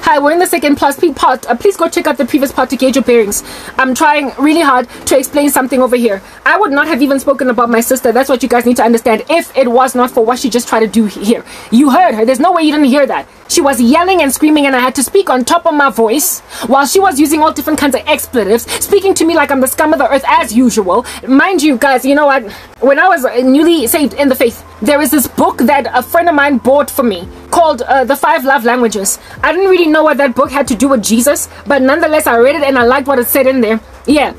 Hi, we're in the second part. Please go check out the previous part to gauge your bearings. I'm trying really hard to explain something over here. I would not have even spoken about my sister. That's what you guys need to understand, if it was not for what she just tried to do here. You heard her. There's no way you didn't hear that. She was yelling and screaming, and I had to speak on top of my voice while she was using all different kinds of expletives, speaking to me like I'm the scum of the earth as usual. Mind you guys, you know what? When I was newly saved in the faith, there is this book that a friend of mine bought for me called The 5 Love Languages. I didn't really know what that book had to do with Jesus, but nonetheless I read it and I liked what it said in there. Yeah.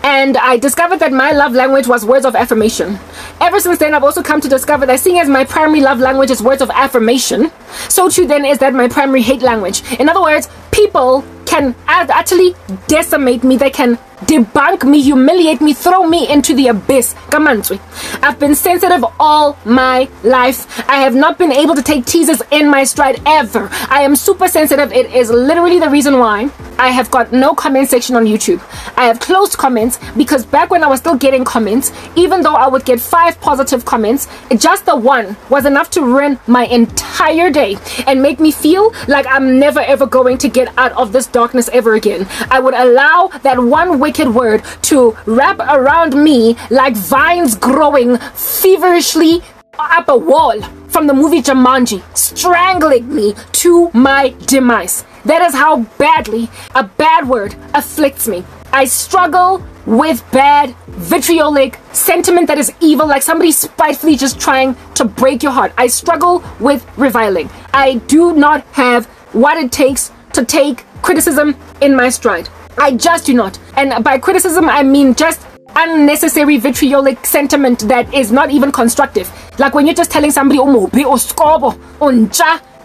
And I discovered that my love language was words of affirmation. Ever since then, I've also come to discover that seeing as my primary love language is words of affirmation, so too then is that my primary hate language. In other words, people can utterly decimate me. They can debunk me, humiliate me, throw me into the abyss. Kamantswi. I've been sensitive all my life. I have not been able to take teasers in my stride ever. I am super sensitive. It is literally the reason why I have got no comment section on YouTube. I have closed comments because back when I was still getting comments, even though I would get 5 positive comments, just the one was enough to ruin my entire day and make me feel like I'm never ever going to get out of this darkness ever again. I would allow that one wicked word to wrap around me like vines growing feverishly up a wall from the movie Jumanji, strangling me to my demise. That is how badly a bad word afflicts me. I struggle with bad, vitriolic sentiment that is evil, like somebody spitefully just trying to break your heart. I struggle with reviling. I do not have what it takes to take criticism in my stride. I just do not. And by criticism, I mean just unnecessary vitriolic sentiment that is not even constructive. Like when you're just telling somebody,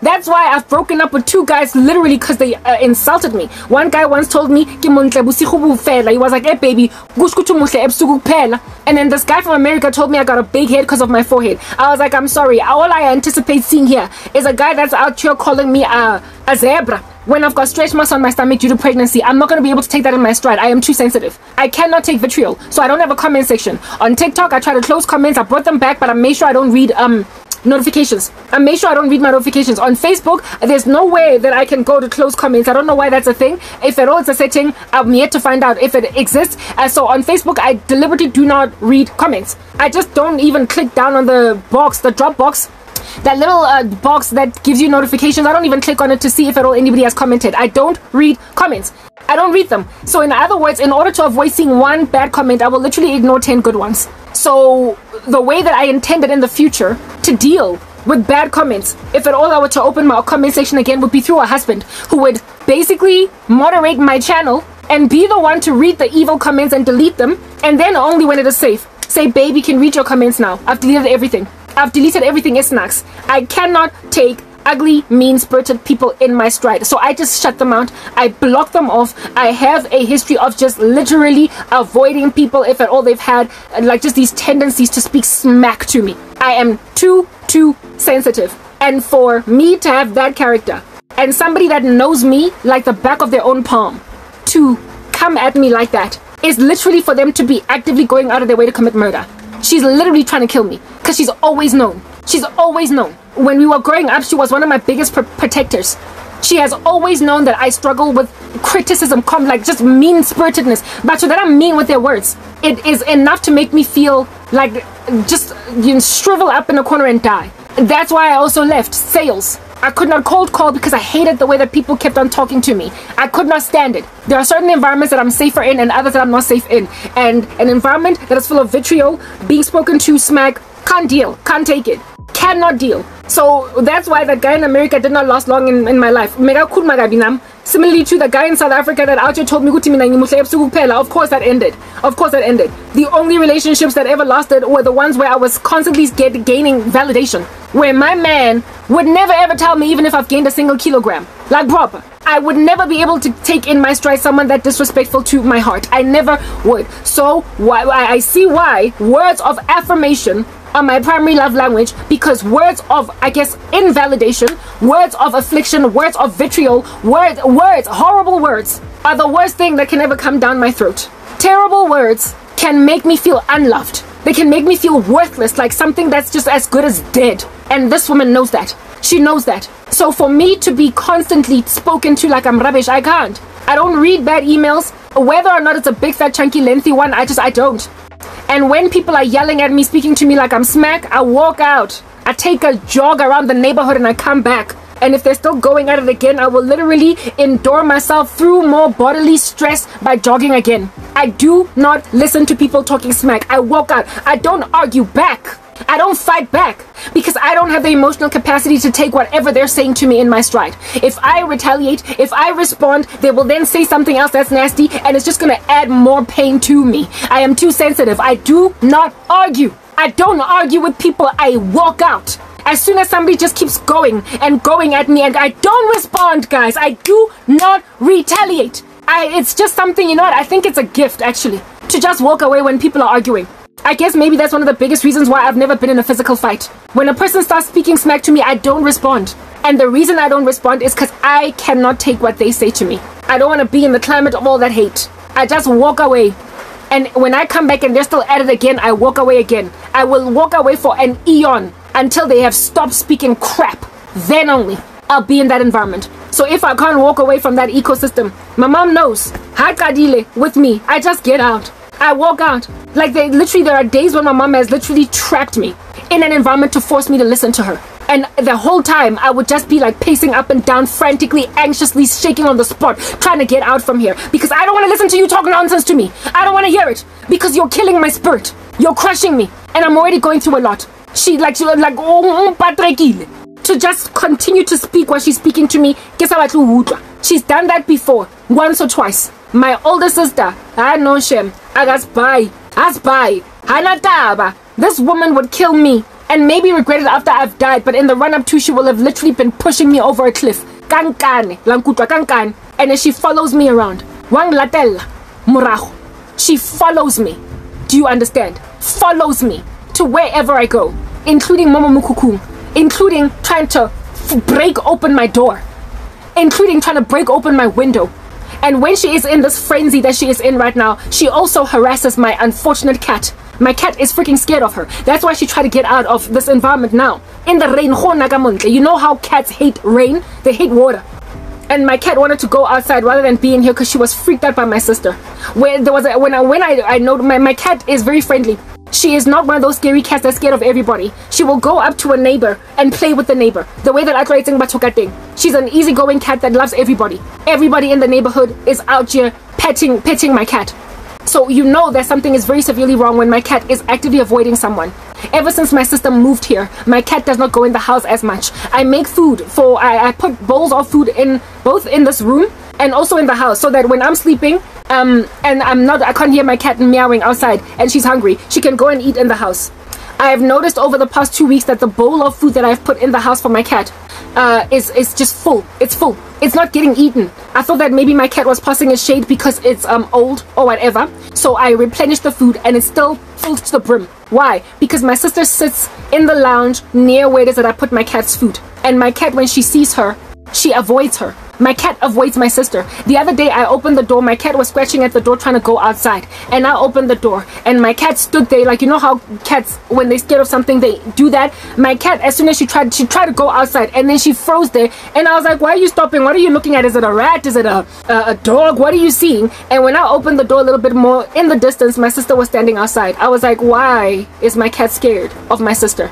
that's why I've broken up with 2 guys literally because they insulted me. One guy once told me, he was like, hey baby, and then this guy from America told me I got a big head because of my forehead. I was like, I'm sorry, all I anticipate seeing here is a guy that's out here calling me a zebra when I've got stretch marks on my stomach due to pregnancy. I'm not going to be able to take that in my stride. I am too sensitive. I cannot take vitriol, so I don't have a comment section. On TikTok, I try to close comments. I brought them back, but I made sure I don't read notifications. I make sure I don't read my notifications. On Facebook, there's no way that I can go to close comments. I don't know why that's a thing. If at all it's a setting, I'm yet to find out if it exists. So on Facebook, I deliberately do not read comments. I just don't even click down on the box, the drop box, that little box that gives you notifications. I don't even click on it to see if at all anybody has commented. I don't read comments. I don't read them. So in other words, in order to avoid seeing one bad comment, I will literally ignore 10 good ones. So the way that I intended in the future to deal with bad comments, if at all I were to open my comment section again, would be through a husband who would basically moderate my channel and be the one to read the evil comments and delete them, and then only when it is safe say, babe, you can read your comments now. I've deleted everything. I've deleted everything as snacks. I cannot take ugly, mean-spirited people in my stride. So I just shut them out. I block them off. I have a history of just literally avoiding people if at all they've had like just these tendencies to speak smack to me. I am too sensitive. And for me to have that character and somebody that knows me like the back of their own palm to come at me like that is literally for them to be actively going out of their way to commit murder. She's literally trying to kill me because she's always known. She's always known. When we were growing up, she was one of my biggest protectors. She has always known that I struggle with criticism, like just mean-spiritedness. But so that I'm mean with their words, it is enough to make me feel like just shrivel up in a corner and die. That's why I also left sales. I could not cold call because I hated the way that people kept on talking to me. I could not stand it. There are certain environments that I'm safer in and others that I'm not safe in. And an environment that is full of vitriol, being spoken to smack, can't deal, can't take it, cannot deal. So that's why that guy in America did not last long in my life. Similarly to the guy in South Africa that out here told me, of course that ended. Of course that ended. The only relationships that ever lasted were the ones where I was constantly gaining validation. Where my man would never ever tell me even if I've gained a single kilogram. Like proper. I would never be able to take in my stride someone that disrespectful to my heart. I never would. So I see why words of affirmation are my primary love language, because words of, I guess, invalidation, words of affliction, words of vitriol, words, horrible words are the worst thing that can ever come down my throat. Terrible words can make me feel unloved. They can make me feel worthless, like something that's just as good as dead. And this woman knows that. She knows that. So for me to be constantly spoken to like I'm rubbish, I can't. I don't read bad emails. Whether or not it's a big, fat, chunky, lengthy one, I don't. And when people are yelling at me, speaking to me like I'm smack, I walk out. I take a jog around the neighborhood and I come back. And if they're still going at it again, I will literally endure myself through more bodily stress by jogging again. I do not listen to people talking smack. I walk out. I don't argue back. I don't fight back because I don't have the emotional capacity to take whatever they're saying to me in my stride. If I retaliate, if I respond, they will then say something else that's nasty and it's just going to add more pain to me. I am too sensitive. I do not argue. I don't argue with people. I walk out. As soon as somebody just keeps going and going at me and I don't respond, guys, I do not retaliate. It's just something, you know what, I think it's a gift actually to just walk away when people are arguing. I guess maybe that's one of the biggest reasons why I've never been in a physical fight. When a person starts speaking smack to me, I don't respond. And the reason I don't respond is because I cannot take what they say to me. I don't want to be in the climate of all that hate. I just walk away. And when I come back and they're still at it again, I walk away again. I will walk away for an eon until they have stopped speaking crap. Then only I'll be in that environment. So if I can't walk away from that ecosystem, my mom knows. With me, I just get out. I walk out. Like there are days when my mom has literally trapped me in an environment to force me to listen to her. And the whole time I would just be like pacing up and down, frantically, anxiously shaking on the spot, trying to get out from here. Because I don't want to listen to you talk nonsense to me. I don't want to hear it. Because you're killing my spirit. You're crushing me. And I'm already going through a lot. She like to just continue to speak while she's speaking to me. She's done that before, once or twice. My older sister, I know shame. I got by. This woman would kill me and maybe regret it after I've died, but in the run-up to, she will have literally been pushing me over a cliff. And then she follows me around. She follows me. Do you understand? Follows me to wherever I go, including Mama Mukukung, including trying to break open my door, including trying to break open my window. And when she is in this frenzy that she is in right now, she also harasses my unfortunate cat. My cat is freaking scared of her. That's why she tried to get out of this environment now. In the rain, you know how cats hate rain? They hate water. And my cat wanted to go outside rather than being here because she was freaked out by my sister. When I know my cat is very friendly. She is not one of those scary cats that's scared of everybody. She will go up to a neighbor and play with the neighbor. The way that I try to think. She's an easygoing cat that loves everybody. Everybody in the neighborhood is out here petting my cat. So you know that something is very severely wrong when my cat is actively avoiding someone. Ever since my sister moved here, my cat does not go in the house as much. I make food I put bowls of food in both in this room and also in the house, so that when I'm sleeping and I can't hear my cat meowing outside and she's hungry, she can go and eat in the house. I have noticed over the past 2 weeks that the bowl of food that I've put in the house for my cat is just full. It's full. It's not getting eaten. I thought that maybe my cat was passing a shade because it's old or whatever. So I replenished the food and it's still full to the brim. Why? Because my sister sits in the lounge near where it is that I put my cat's food. And my cat, when she sees her, she avoids her. My cat avoids my sister. The other day I opened the door. My cat was scratching at the door trying to go outside. And I opened the door. And my cat stood there. Like, you know how cats, when they're scared of something, they do that? My cat, as soon as she tried to go outside. And then she froze there. And I was like, why are you stopping? What are you looking at? Is it a rat? Is it a dog? What are you seeing? And when I opened the door a little bit more in the distance, my sister was standing outside. I was like, why is my cat scared of my sister?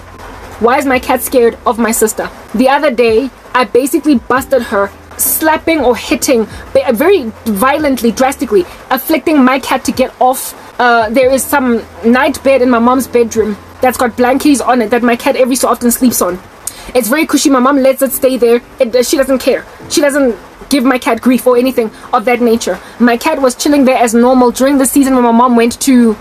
Why is my cat scared of my sister? The other day, I basically busted her, slapping or hitting very violently, drastically, afflicting my cat to get off. There is some night bed in my mom's bedroom that's got blankets on it that my cat every so often sleeps on. It's very cushy. My mom lets it stay there. She doesn't care. She doesn't give my cat grief or anything of that nature. My cat was chilling there as normal during the season when my mom went on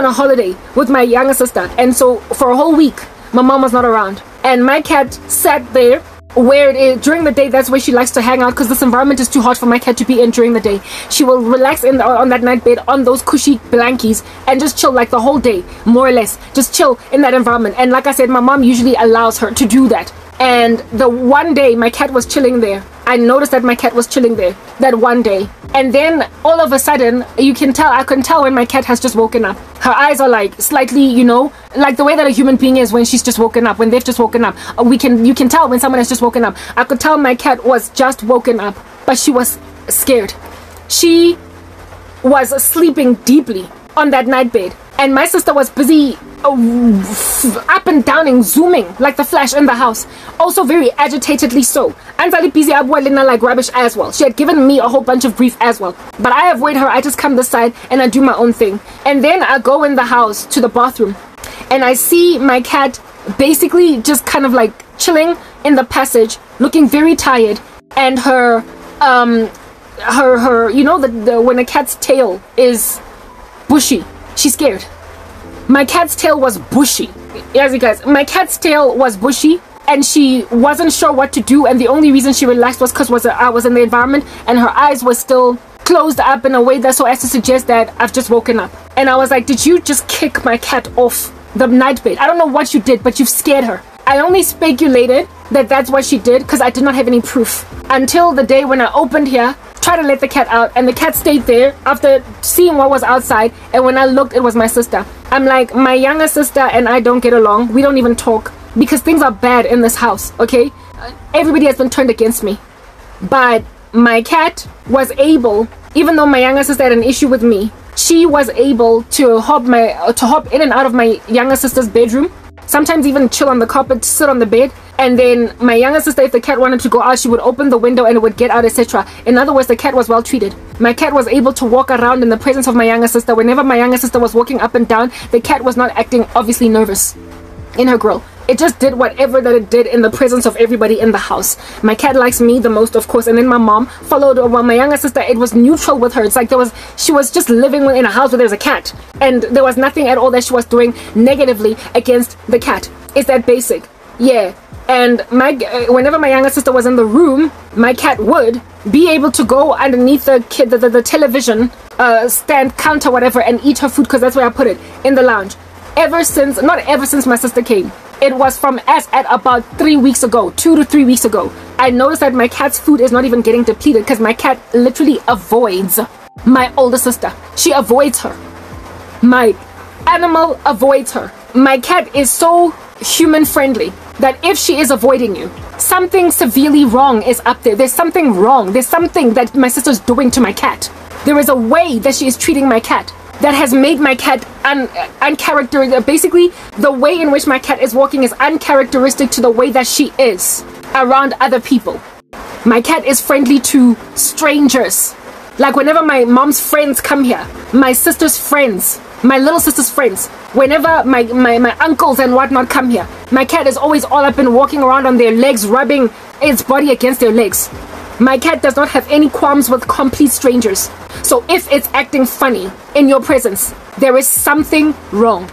a holiday with my younger sister. And so for a whole week, my mom was not around. And my cat sat there where it is during the day. That's where she likes to hang out because this environment is too hot for my cat to be in during the day. She will relax on that night bed on those cushy blankies and just chill like the whole day, more or less. Just chill in that environment. And like I said, my mom usually allows her to do that. And the one day my cat was chilling there, I noticed that my cat was chilling there that one day. And then all of a sudden, I can tell when my cat has just woken up. Her eyes are like slightly, you know, like the way that a human being is when she's just woken up, when they've just woken up. You can tell when someone has just woken up. I could tell my cat was just woken up, but she was scared. She was sleeping deeply on that night bed. And my sister was busy up and down and zooming like the flash in the house. Also very agitatedly so. Anzali busy abuelina like rubbish as well. She had given me a whole bunch of grief as well. But I avoid her. I just come this side and I do my own thing. And then I go in the house to the bathroom. And I see my cat basically just kind of like chilling in the passage, looking very tired. And her you know, when a cat's tail is bushy, she's scared. My cat's tail was bushy. Yes, you guys, my cat's tail was bushy and she wasn't sure what to do, and the only reason she relaxed was because I was in the environment and her eyes were still closed up in a way that so as to suggest that I've just woken up. And I was like, did you just kick my cat off the night bed? I don't know what you did, but you've scared her. I only speculated that that's what she did because I did not have any proof until the day when I opened here, tried to let the cat out, and the cat stayed there after seeing what was outside. And when I looked, it was my sister. I'm like, my younger sister and I don't get along. We don't even talk because things are bad in this house, okay? Everybody has been turned against me. But my cat was able, even though my younger sister had an issue with me, she was able to hop in and out of my younger sister's bedroom. Sometimes even chill on the carpet, sit on the bed. And then my younger sister, if the cat wanted to go out, she would open the window and it would get out, etc. In other words, the cat was well treated. My cat was able to walk around in the presence of my younger sister. Whenever my younger sister was walking up and down, the cat was not acting obviously nervous in her grill. It just did whatever that it did in the presence of everybody in the house. My cat likes me the most, of course, and then my mom followed. Well, my younger sister, it was neutral with her. It's like she was just living in a house where there was a cat, and there was nothing at all that she was doing negatively against the cat. It's that basic. Yeah. And whenever my younger sister was in the room, my cat would be able to go underneath the television stand, counter, whatever, and eat her food, because that's where I put it, in the lounge. Not ever since my sister came. It was from as at about 3 weeks ago, 2 to 3 weeks ago. I noticed that my cat's food is not even getting depleted because my cat literally avoids my older sister. She avoids her. My animal avoids her. My cat is so human friendly that if she is avoiding you, something severely wrong is up there. There's something wrong. There's something that my sister's doing to my cat. There is a way that she is treating my cat that has made my cat uncharacteristic. Basically, the way in which my cat is walking is uncharacteristic to the way that she is around other people. My cat is friendly to strangers. Like whenever my mom's friends come here, my sister's friends, my little sister's friends, whenever my uncles and whatnot come here, my cat is always all up and walking around on their legs, rubbing its body against their legs. My cat does not have any qualms with complete strangers. So if it's acting funny in your presence, there is something wrong.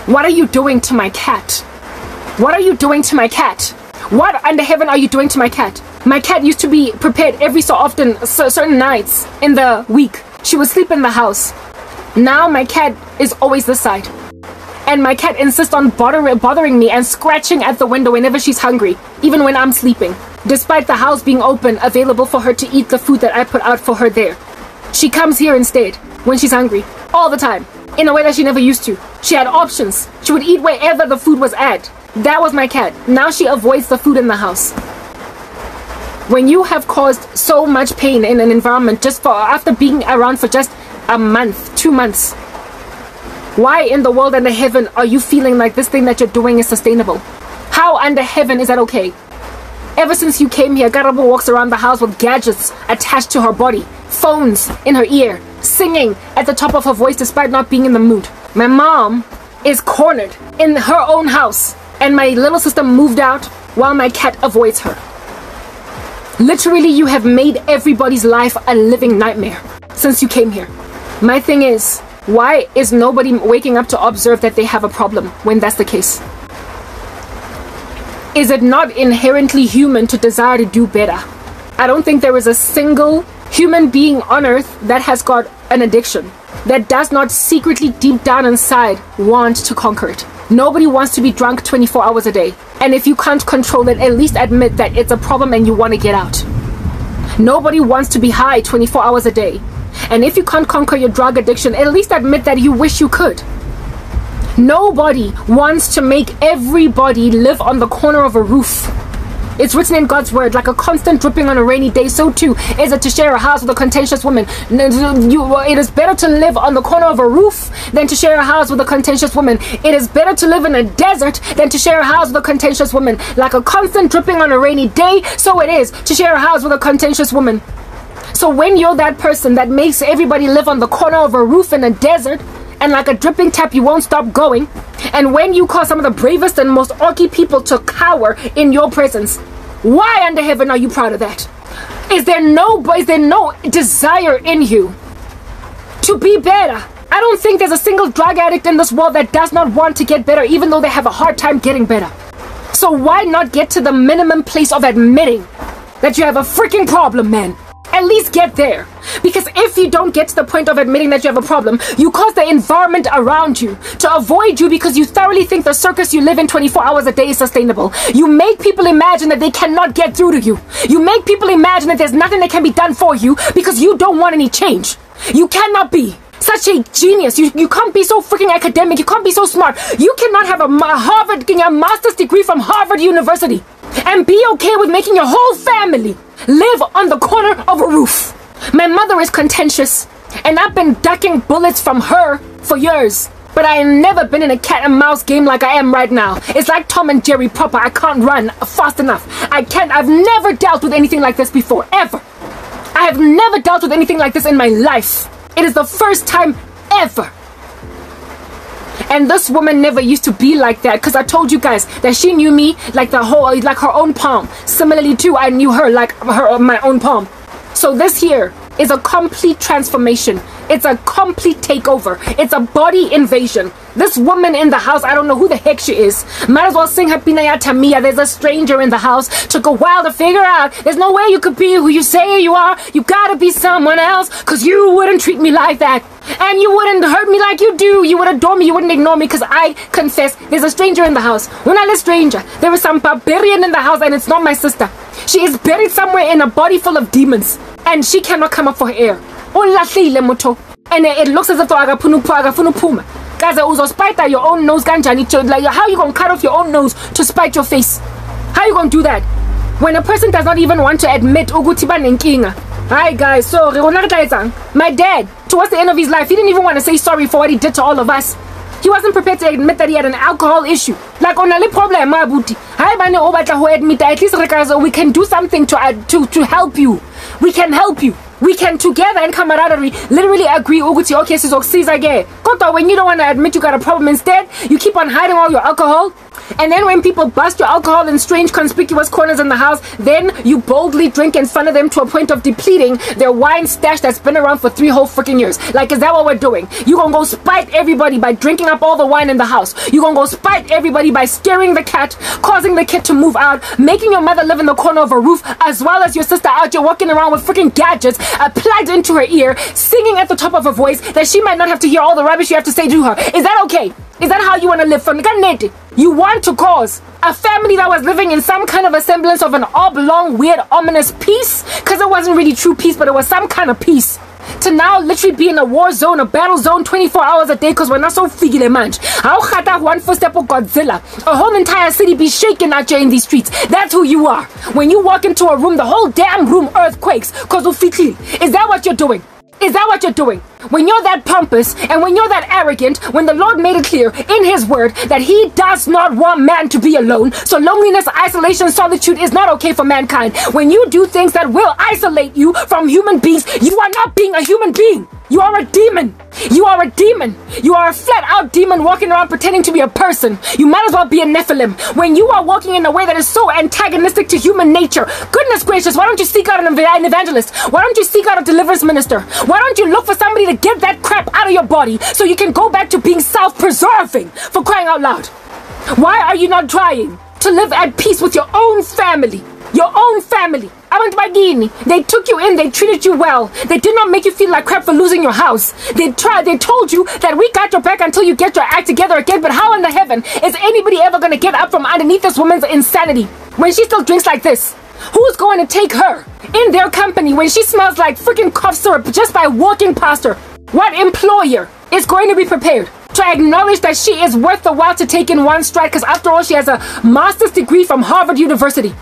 What are you doing to my cat? What are you doing to my cat? What under heaven are you doing to my cat? My cat used to be prepared every so often, certain nights in the week. She would sleep in the house. Now my cat is always this side. And my cat insists on bothering me and scratching at the window whenever she's hungry, even when I'm sleeping, despite the house being open, available for her to eat the food that I put out for her there. She comes here instead when she's hungry, all the time, in a way that she never used to. She had options. She would eat wherever the food was at. That was my cat. Now she avoids the food in the house. When you have caused so much pain in an environment after being around for just a month, 2 months, why in the world under heaven are you feeling like this thing that you're doing is sustainable? How under heaven is that okay? Ever since you came here, Karabo walks around the house with gadgets attached to her body, phones in her ear, singing at the top of her voice despite not being in the mood. My mom is cornered in her own house, and my little sister moved out while my cat avoids her. Literally, you have made everybody's life a living nightmare since you came here. My thing is, why is nobody waking up to observe that they have a problem when that's the case? Is it not inherently human to desire to do better? I don't think there is a single human being on earth that has got an addiction that does not secretly deep down inside want to conquer it. Nobody wants to be drunk 24 hours a day. And if you can't control it, at least admit that it's a problem and you want to get out. Nobody wants to be high 24 hours a day. And if you can't conquer your drug addiction, at least admit that you wish you could. Nobody wants to make everybody live on the corner of a roof. It's written in God's word, like a constant dripping on a rainy day, so too is it to share a house with a contentious woman. It is better to live on the corner of a roof than to share a house with a contentious woman. It is better to live in a desert than to share a house with a contentious woman. Like a constant dripping on a rainy day, so it is to share a house with a contentious woman. So when you're that person that makes everybody live on the corner of a roof in a desert, and like a dripping tap you won't stop going, and when you cause some of the bravest and most orky people to cower in your presence, why under heaven are you proud of that? Is there no desire in you to be better? I don't think there's a single drug addict in this world that does not want to get better, even though they have a hard time getting better. So why not get to the minimum place of admitting that you have a freaking problem, man? At least get there. Because if you don't get to the point of admitting that you have a problem, you cause the environment around you to avoid you because you thoroughly think the circus you live in 24 hours a day is sustainable. You make people imagine that they cannot get through to you. You make people imagine that there's nothing that can be done for you because you don't want any change. You cannot be such a genius. You can't be so freaking academic. You can't be so smart. You cannot have a master's degree from Harvard University and be okay with making your whole family live on the corner of a roof. My mother is contentious, and I've been ducking bullets from her for years. But I have never been in a cat and mouse game like I am right now. It's like Tom and Jerry proper. I can't run fast enough. I've never dealt with anything like this before, ever. I have never dealt with anything like this in my life. It is the first time ever. And this woman never used to be like that, because I told you guys that she knew me like her own palm. Similarly too, I knew her like my own palm. So this here is a complete transformation. It's a complete takeover. It's a body invasion. This woman in the house, I don't know who the heck she is. Might as well sing Happy Naya Tamia. There's a stranger in the house. Took a while to figure out. There's no way you could be who you say you are. You gotta be someone else, because you wouldn't treat me like that. And you wouldn't hurt me like you do. You would adore me. You wouldn't ignore me, because I confess there's a stranger in the house. When I say stranger, there is some barbarian in the house, and it's not my sister. She is buried somewhere in a body full of demons, and she cannot come up for air. And it looks as if guys, spite your own nose. Like, how you gonna cut off your own nose to spite your face? How you gonna do that when a person does not even want to admit hi guys, sorry. My dad, towards the end of his life, he didn't even want to say sorry for what he did to all of us. He wasn't prepared to admit that he had an alcohol issue. Like, on a problem, at least we can do something to help you. We can help you. We can together in camaraderie literally agree, okay, so when you don't want to admit you got a problem, instead you keep on hiding all your alcohol. And then when people bust your alcohol in strange conspicuous corners in the house, then you boldly drink in front of them to a point of depleting their wine stash that's been around for 3 whole freaking years. Like, is that what we're doing? You gonna go spite everybody by drinking up all the wine in the house. You gonna go spite everybody by scaring the cat, causing the kid to move out, making your mother live in the corner of a roof, as well as your sister out here walking around with freaking gadgets plugged into her ear, singing at the top of her voice that she might not have to hear all the rubbish you have to say to her. Is that okay? Is that how you want to live? You want to cause a family that was living in some kind of a semblance of an oblong, weird, ominous peace, because it wasn't really true peace, but it was some kind of peace, to now literally be in a war zone, a battle zone 24 hours a day, because we're not so figile manch. How one footstep of Godzilla, a whole entire city be shaking out here in these streets. That's who you are. When you walk into a room, the whole damn room earthquakes, because of fitli. Is that what you're doing? Is that what you're doing? When you're that pompous and when you're that arrogant, when the Lord made it clear in his word that he does not want man to be alone, so loneliness, isolation, solitude is not okay for mankind. When you do things that will isolate you from human beings, you are not being a human being. You are a demon. You are a demon. You are a flat-out demon walking around pretending to be a person. You might as well be a Nephilim. When you are walking in a way that is so antagonistic to human nature, goodness gracious, why don't you seek out an evangelist? Why don't you seek out a deliverance minister? Why don't you look for somebody to get that crap out of your body so you can go back to being self-preserving, for crying out loud? Why are you not trying to live at peace with your own family? Your own family. They took you in, they treated you well. They did not make you feel like crap for losing your house. They told you that we got your back until you get your act together again. But how in the heaven is anybody ever going to get up from underneath this woman's insanity when she still drinks like this? Who's going to take her in their company when she smells like freaking cough syrup just by walking past her? What employer is going to be prepared to acknowledge that she is worth the while to take in one stride? Because after all, she has a master's degree from Harvard University.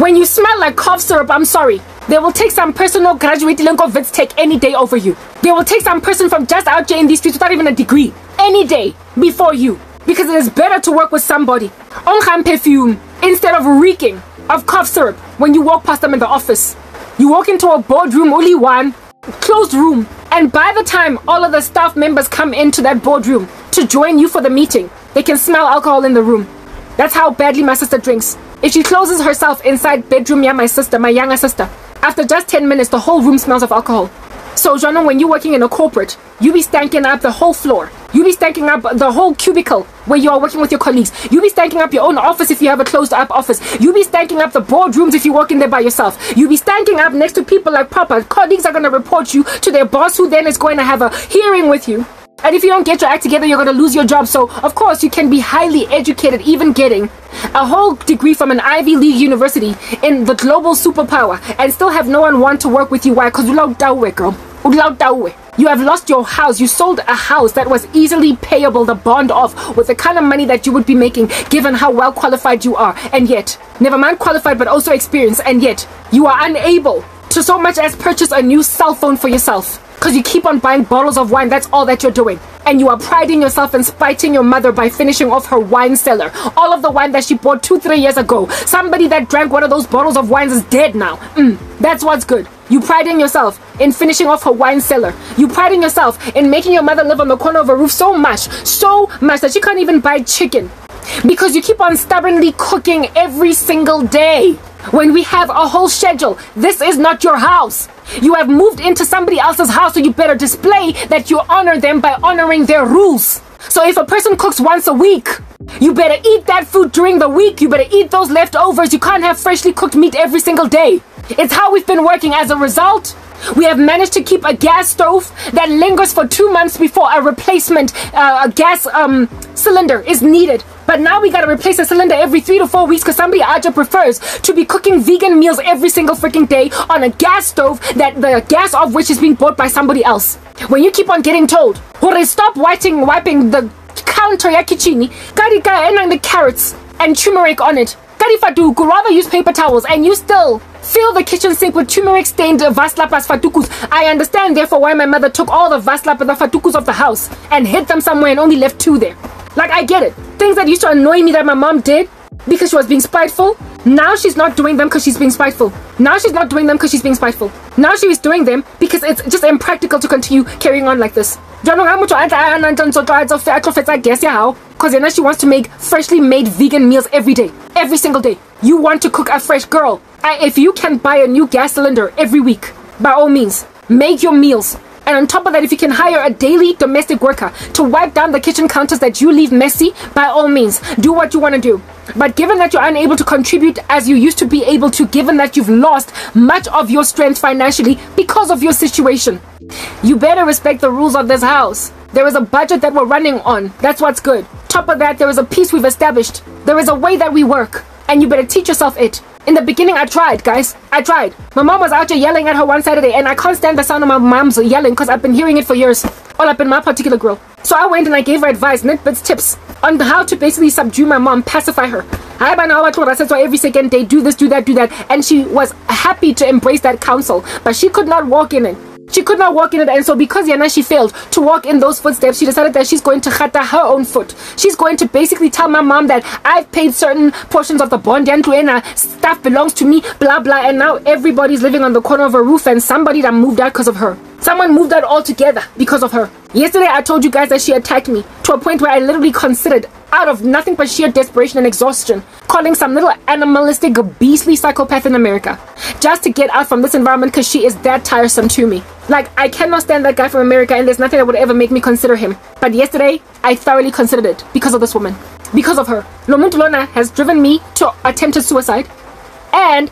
When you smell like cough syrup, I'm sorry, they will take some person who graduated Wits take any day over you. They will take some person from just out here in these streets without even a degree any day before you. Because it is better to work with somebody on perfume instead of reeking of cough syrup when you walk past them in the office. You walk into a boardroom, only one, closed room, and by the time all of the staff members come into that boardroom to join you for the meeting, they can smell alcohol in the room. That's how badly my sister drinks. If she closes herself inside bedroom, yeah, my sister, my younger sister, after just 10 minutes, the whole room smells of alcohol. So, Jana, when you're working in a corporate, you be stanking up the whole floor. You be stanking up the whole cubicle where you are working with your colleagues. You be stanking up your own office if you have a closed up office. You be stanking up the boardrooms if you walk in there by yourself. You be stanking up next to people like Papa. Colleagues are going to report you to their boss, who then is going to have a hearing with you. And if you don't get your act together, you're going to lose your job. So, of course, you can be highly educated, even getting a whole degree from an Ivy League university in the global superpower, and still have no one want to work with you. Why? Because girl. You have lost your house. You sold a house that was easily payable, the bond off, with the kind of money that you would be making given how well qualified you are. And yet, never mind qualified, but also experienced. And yet, you are unable to so much as purchase a new cell phone for yourself. Because you keep on buying bottles of wine. That's all that you're doing. And you are priding yourself and spiting your mother by finishing off her wine cellar. All of the wine that she bought 2-3 years ago. Somebody that drank one of those bottles of wines is dead now. That's what's good. You priding yourself in finishing off her wine cellar. You priding yourself in making your mother live on the corner of a roof so much that she can't even buy chicken. Because you keep on stubbornly cooking every single day. When we have a whole schedule, this is not your house. You have moved into somebody else's house, so you better display that you honor them by honoring their rules. So if a person cooks once a week, you better eat that food during the week. You better eat those leftovers. You can't have freshly cooked meat every single day. It's how we've been working. As a result, we have managed to keep a gas stove that lingers for 2 months before a replacement gas cylinder is needed. But now we gotta replace a cylinder every 3 to 4 weeks because somebody Aja prefers to be cooking vegan meals every single freaking day on a gas stove that the gas of which is being bought by somebody else. When you keep on getting told, stop wiping the counter ya kitchen, and the carrots and turmeric on it. Could rather use paper towels, and you still fill the kitchen sink with turmeric stained vaslapas fatukus. I understand therefore why my mother took all the vaslap and the fatukus of the house and hid them somewhere and only left 2 there. Like, I get it. Things that used to annoy me that my mom did because she was being spiteful, now she's not doing them because she's being spiteful. Now she's not doing them because she's being spiteful. Now she is doing them because it's just impractical to continue carrying on like this. Because she wants to make freshly made vegan meals every day. Every single day. You want to cook a fresh girl. If you can buy a new gas cylinder every week, by all means, make your meals. And on top of that, if you can hire a daily domestic worker to wipe down the kitchen counters that you leave messy, by all means, do what you want to do. But given that you're unable to contribute as you used to be able to, given that you've lost much of your strength financially because of your situation, you better respect the rules of this house. There is a budget that we're running on. That's what's good. Top of that, there is a peace we've established. There is a way that we work. And you better teach yourself it. In the beginning, I tried, guys. I tried. My mom was out there yelling at her one Saturday, and I can't stand the sound of my mom's yelling because I've been hearing it for years. All up in my particular grill. So I went and I gave her advice, nitbits, tips on how to basically subdue my mom, pacify her. I said so every second day, do this, do that, do that. And she was happy to embrace that counsel, but she could not walk in it. She could not walk in it, and so because Yana, she failed to walk in those footsteps, she decided that she's going to khata her own foot. She's going to basically tell my mom that I've paid certain portions of the bond and stuff belongs to me, blah blah, and now everybody's living on the corner of a roof and somebody that moved out because of her. Someone moved out altogether because of her. Yesterday I told you guys that she attacked me to a point where I literally considered, out of nothing but sheer desperation and exhaustion, calling some little animalistic beastly psychopath in America just to get out from this environment because she is that tiresome to me. Like, I cannot stand that guy from America, and there's nothing that would ever make me consider him. But yesterday I thoroughly considered it because of this woman, because of her. Lomuntulona has driven me to attempted suicide. and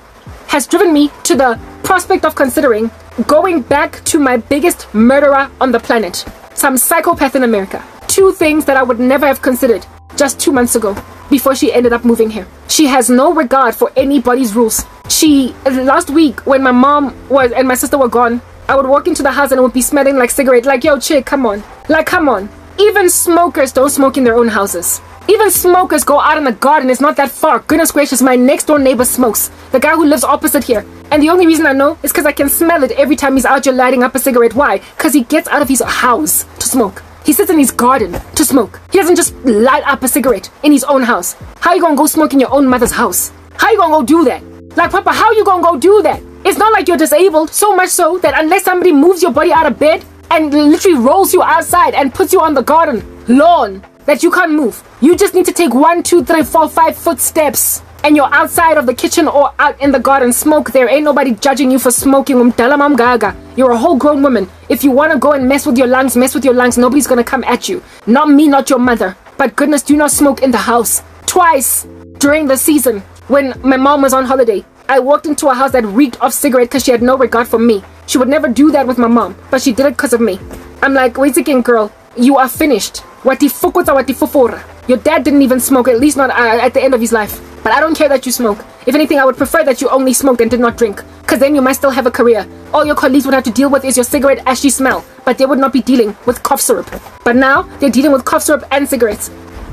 has driven me to the prospect of considering going back to my biggest murderer on the planet, some psychopath in America. 2 things that I would never have considered just 2 months ago before she ended up moving here. She has no regard for anybody's rules. Last week when my mom and my sister were gone, I would walk into the house and it would be smelling like cigarette. Like, yo, chick, come on. Like, come on. Even smokers don't smoke in their own houses. Even smokers go out in the garden. It's not that far. Goodness gracious, my next door neighbor smokes. The guy who lives opposite here. And the only reason I know is because I can smell it every time he's out here lighting up a cigarette. Why? Because he gets out of his house to smoke. He sits in his garden to smoke. He doesn't just light up a cigarette in his own house. How you gonna go smoke in your own mother's house? How you gonna go do that? Like, Papa, how you gonna go do that? It's not like you're disabled, so much so that unless somebody moves your body out of bed and literally rolls you outside and puts you on the garden lawn, that you can't move. You just need to take 1, 2, 3, 4, 5 footsteps and you're outside of the kitchen or out in the garden. Smoke there. Ain't nobody judging you for smoking. You're a whole grown woman. If you want to go and mess with your lungs, mess with your lungs. Nobody's going to come at you. Not me, not your mother. But goodness, do not smoke in the house. Twice during the season when my mom was on holiday, I walked into a house that reeked of cigarette because she had no regard for me. She would never do that with my mom, but she did it because of me. I'm like, wait again, girl. You are finished. Your dad didn't even smoke, at least not at the end of his life. But I don't care that you smoke. If anything, I would prefer that you only smoked and did not drink, because then you might still have a career. All your colleagues would have to deal with is your cigarette ashy smell, but they would not be dealing with cough syrup. But now, they're dealing with cough syrup and cigarettes.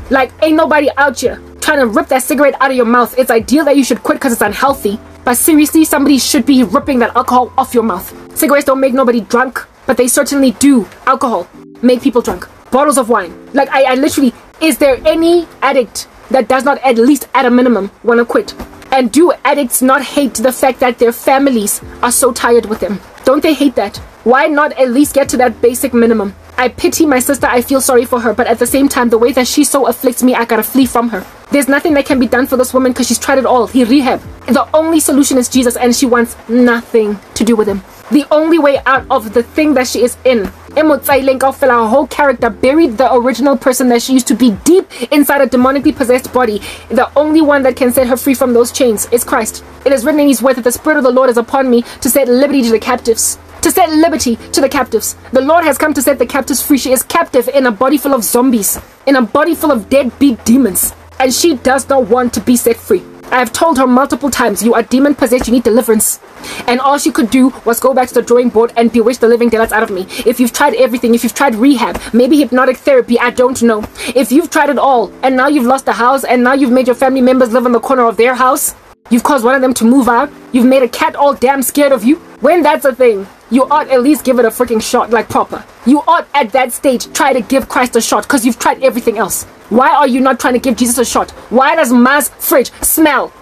Like, ain't nobody out here trying to rip that cigarette out of your mouth. It's ideal that you should quit because it's unhealthy, but seriously, somebody should be ripping that alcohol off your mouth. Cigarettes don't make nobody drunk, but they certainly do. Alcohol make people drunk. Bottles of wine. Like, I literally, is there any addict that does not at least at a minimum want to quit? And do addicts not hate the fact that their families are so tired with them? Don't they hate that? Why not at least get to that basic minimum? I pity my sister, I feel sorry for her, but at the same time, the way that she so afflicts me, I gotta flee from her. There's nothing that can be done for this woman because she's tried it all. He rehab. The only solution is Jesus, and she wants nothing to do with him. The only way out of the thing that she is in, her whole character buried the original person that she used to be deep inside a demonically possessed body. The only one that can set her free from those chains is Christ. It is written in his word that the Spirit of the Lord is upon me to set liberty to the captives. To set liberty to the captives. The Lord has come to set the captives free. She is captive in a body full of zombies, in a body full of deadbeat demons, and she does not want to be set free. I have told her multiple times, you are demon possessed, you need deliverance. And all she could do was go back to the drawing board and bewitch the living daylights out of me. If you've tried everything, if you've tried rehab, maybe hypnotic therapy, I don't know. If you've tried it all, and now you've lost a house, and now you've made your family members live in the corner of their house, you've caused one of them to move out, you've made a cat all damn scared of you, when that's a thing, you ought at least give it a freaking shot, like proper. You ought at that stage try to give Christ a shot, because you've tried everything else. Why are you not trying to give Jesus a shot? Why does Ma's fridge smell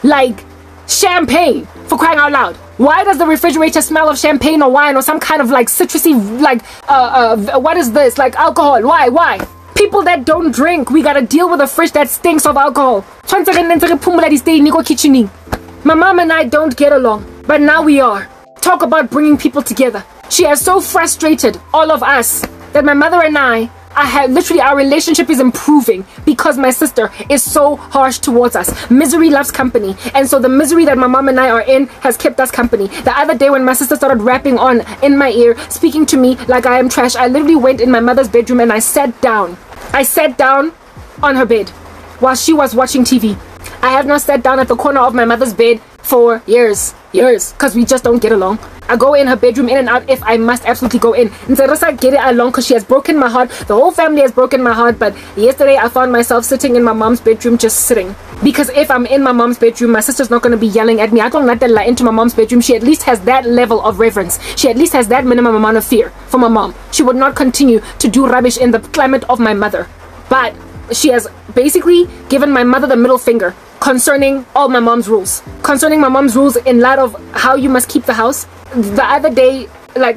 like champagne, for crying out loud? Why does the refrigerator smell of champagne or wine or some kind of like citrusy, like, what is this? Like alcohol. Why? People that don't drink, we gotta deal with a fridge that stinks of alcohol. My mom and I don't get along, but now we are. Talk about bringing people together. She has so frustrated all of us that my mother and I have literally, our relationship is improving because my sister is so harsh towards us. Misery loves company, and so the misery that my mom and I are in has kept us company. The other day when my sister started rapping on in my ear, speaking to me like I am trash, I literally went in my mother's bedroom and I sat down on her bed while she was watching TV. I have not sat down at the corner of my mother's bed for years, because we just don't get along. I go in her bedroom in and out if I must absolutely go in. And Teresa get it along because she has broken my heart. The whole family has broken my heart. But yesterday I found myself sitting in my mom's bedroom, just sitting. Because if I'm in my mom's bedroom, my sister's not going to be yelling at me. I don't let that into my mom's bedroom. She at least has that level of reverence. She at least has that minimum amount of fear for my mom. She would not continue to do rubbish in the climate of my mother. But she has basically given my mother the middle finger concerning all my mom's rules. Concerning my mom's rules in light of how you must keep the house. The other day, like,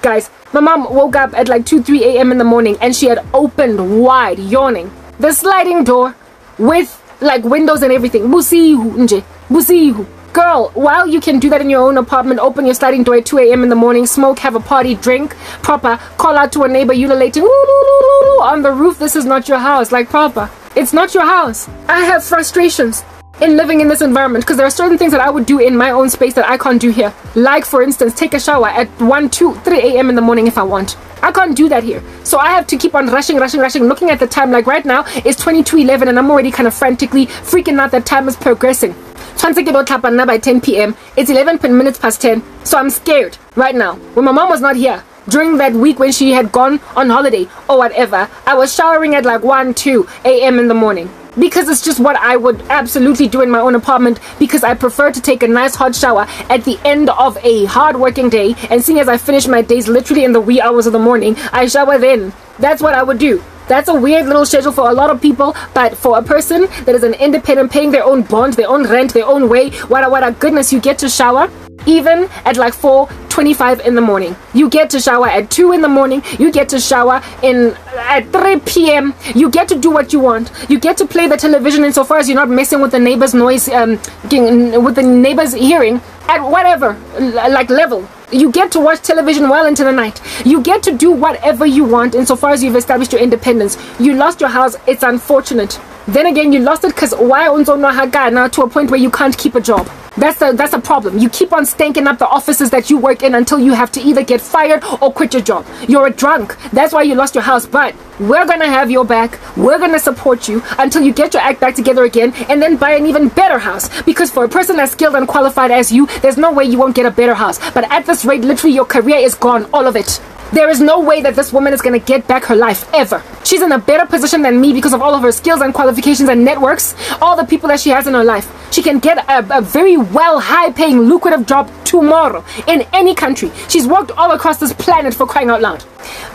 guys, my mom woke up at like 2-3 a.m. in the morning and she had opened wide, yawning, the sliding door with like windows and everything. Busihu, nje. Busihu. Girl, while you can do that in your own apartment, open your sliding door at 2 a.m. in the morning, smoke, have a party, drink, proper, call out to a neighbor ululating on the roof, this is not your house, like proper. It's not your house. I have frustrations. in living in this environment, because there are certain things that I would do in my own space that I can't do here. Like, for instance, take a shower at 1, 2, 3 a.m. in the morning if I want. I can't do that here. So I have to keep on rushing, looking at the time. Like right now, it's 22:11 and I'm already kind of frantically freaking out that time is progressing. By 10 p.m. It's 11 minutes past 10. So I'm scared right now. When my mom was not here, during that week when she had gone on holiday or whatever, I was showering at like 1, 2 a.m. in the morning. Because it's just what I would absolutely do in my own apartment, because I prefer to take a nice hot shower at the end of a hard working day, and seeing as I finish my days literally in the wee hours of the morning, I shower then. That's what I would do. That's a weird little schedule for a lot of people, but for a person that is an independent, paying their own bond, their own rent, their own way, what a goodness, you get to shower even at like 4:25 in the morning. You get to shower at 2 in the morning. You get to shower at 3 p.m. You get to do what you want. You get to play the television insofar as you're not messing with the neighbor's noise, with the neighbor's hearing at whatever like level. You get to watch television well into the night. You get to do whatever you want insofar as you've established your independence. You lost your house. It's unfortunate. Then again, you lost it because why now to a point where you can't keep a job. That's a problem. You keep on stanking up the offices that you work in until you have to either get fired or quit your job. You're a drunk. That's why you lost your house. But we're going to have your back. We're going to support you until you get your act back together again, and then buy an even better house. Because for a person as skilled and qualified as you, there's no way you won't get a better house. But at this rate, literally your career is gone. All of it. There is no way that this woman is going to get back her life, ever. She's in a better position than me because of all of her skills and qualifications and networks, all the people that she has in her life. She can get a very well, high-paying, lucrative job tomorrow in any country. She's worked all across this planet, for crying out loud.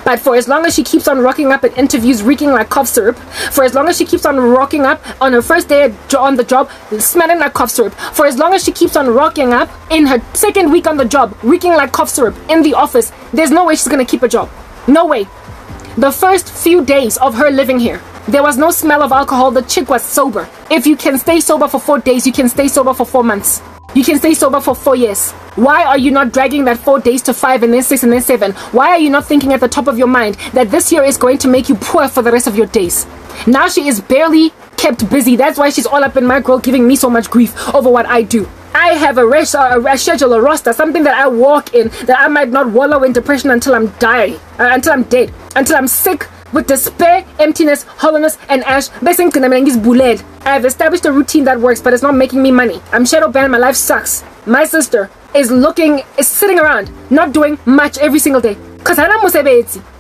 But for as long as she keeps on rocking up at interviews reeking like cough syrup, for as long as she keeps on rocking up on her first day on the job smelling like cough syrup, for as long as she keeps on rocking up in her second week on the job reeking like cough syrup in the office, there's no way she's going to keep a job. No way. The first few days of her living here, there was no smell of alcohol. The chick was sober. If you can stay sober for 4 days, you can stay sober for 4 months. You can stay sober for 4 years. Why are you not dragging that 4 days to 5 and then 6 and then 7? Why are you not thinking at the top of your mind that this year is going to make you poor for the rest of your days? Now she is barely kept busy. That's why she's all up in my grill giving me so much grief over what I do. I have a schedule, a roster, something that I walk in, that I might not wallow in depression until I'm dying, until I'm dead, until I'm sick with despair, emptiness, hollowness, and ash. I have established a routine that works, but it's not making me money. I'm shadow banned. My life sucks. My sister is sitting around, not doing much every single day. Because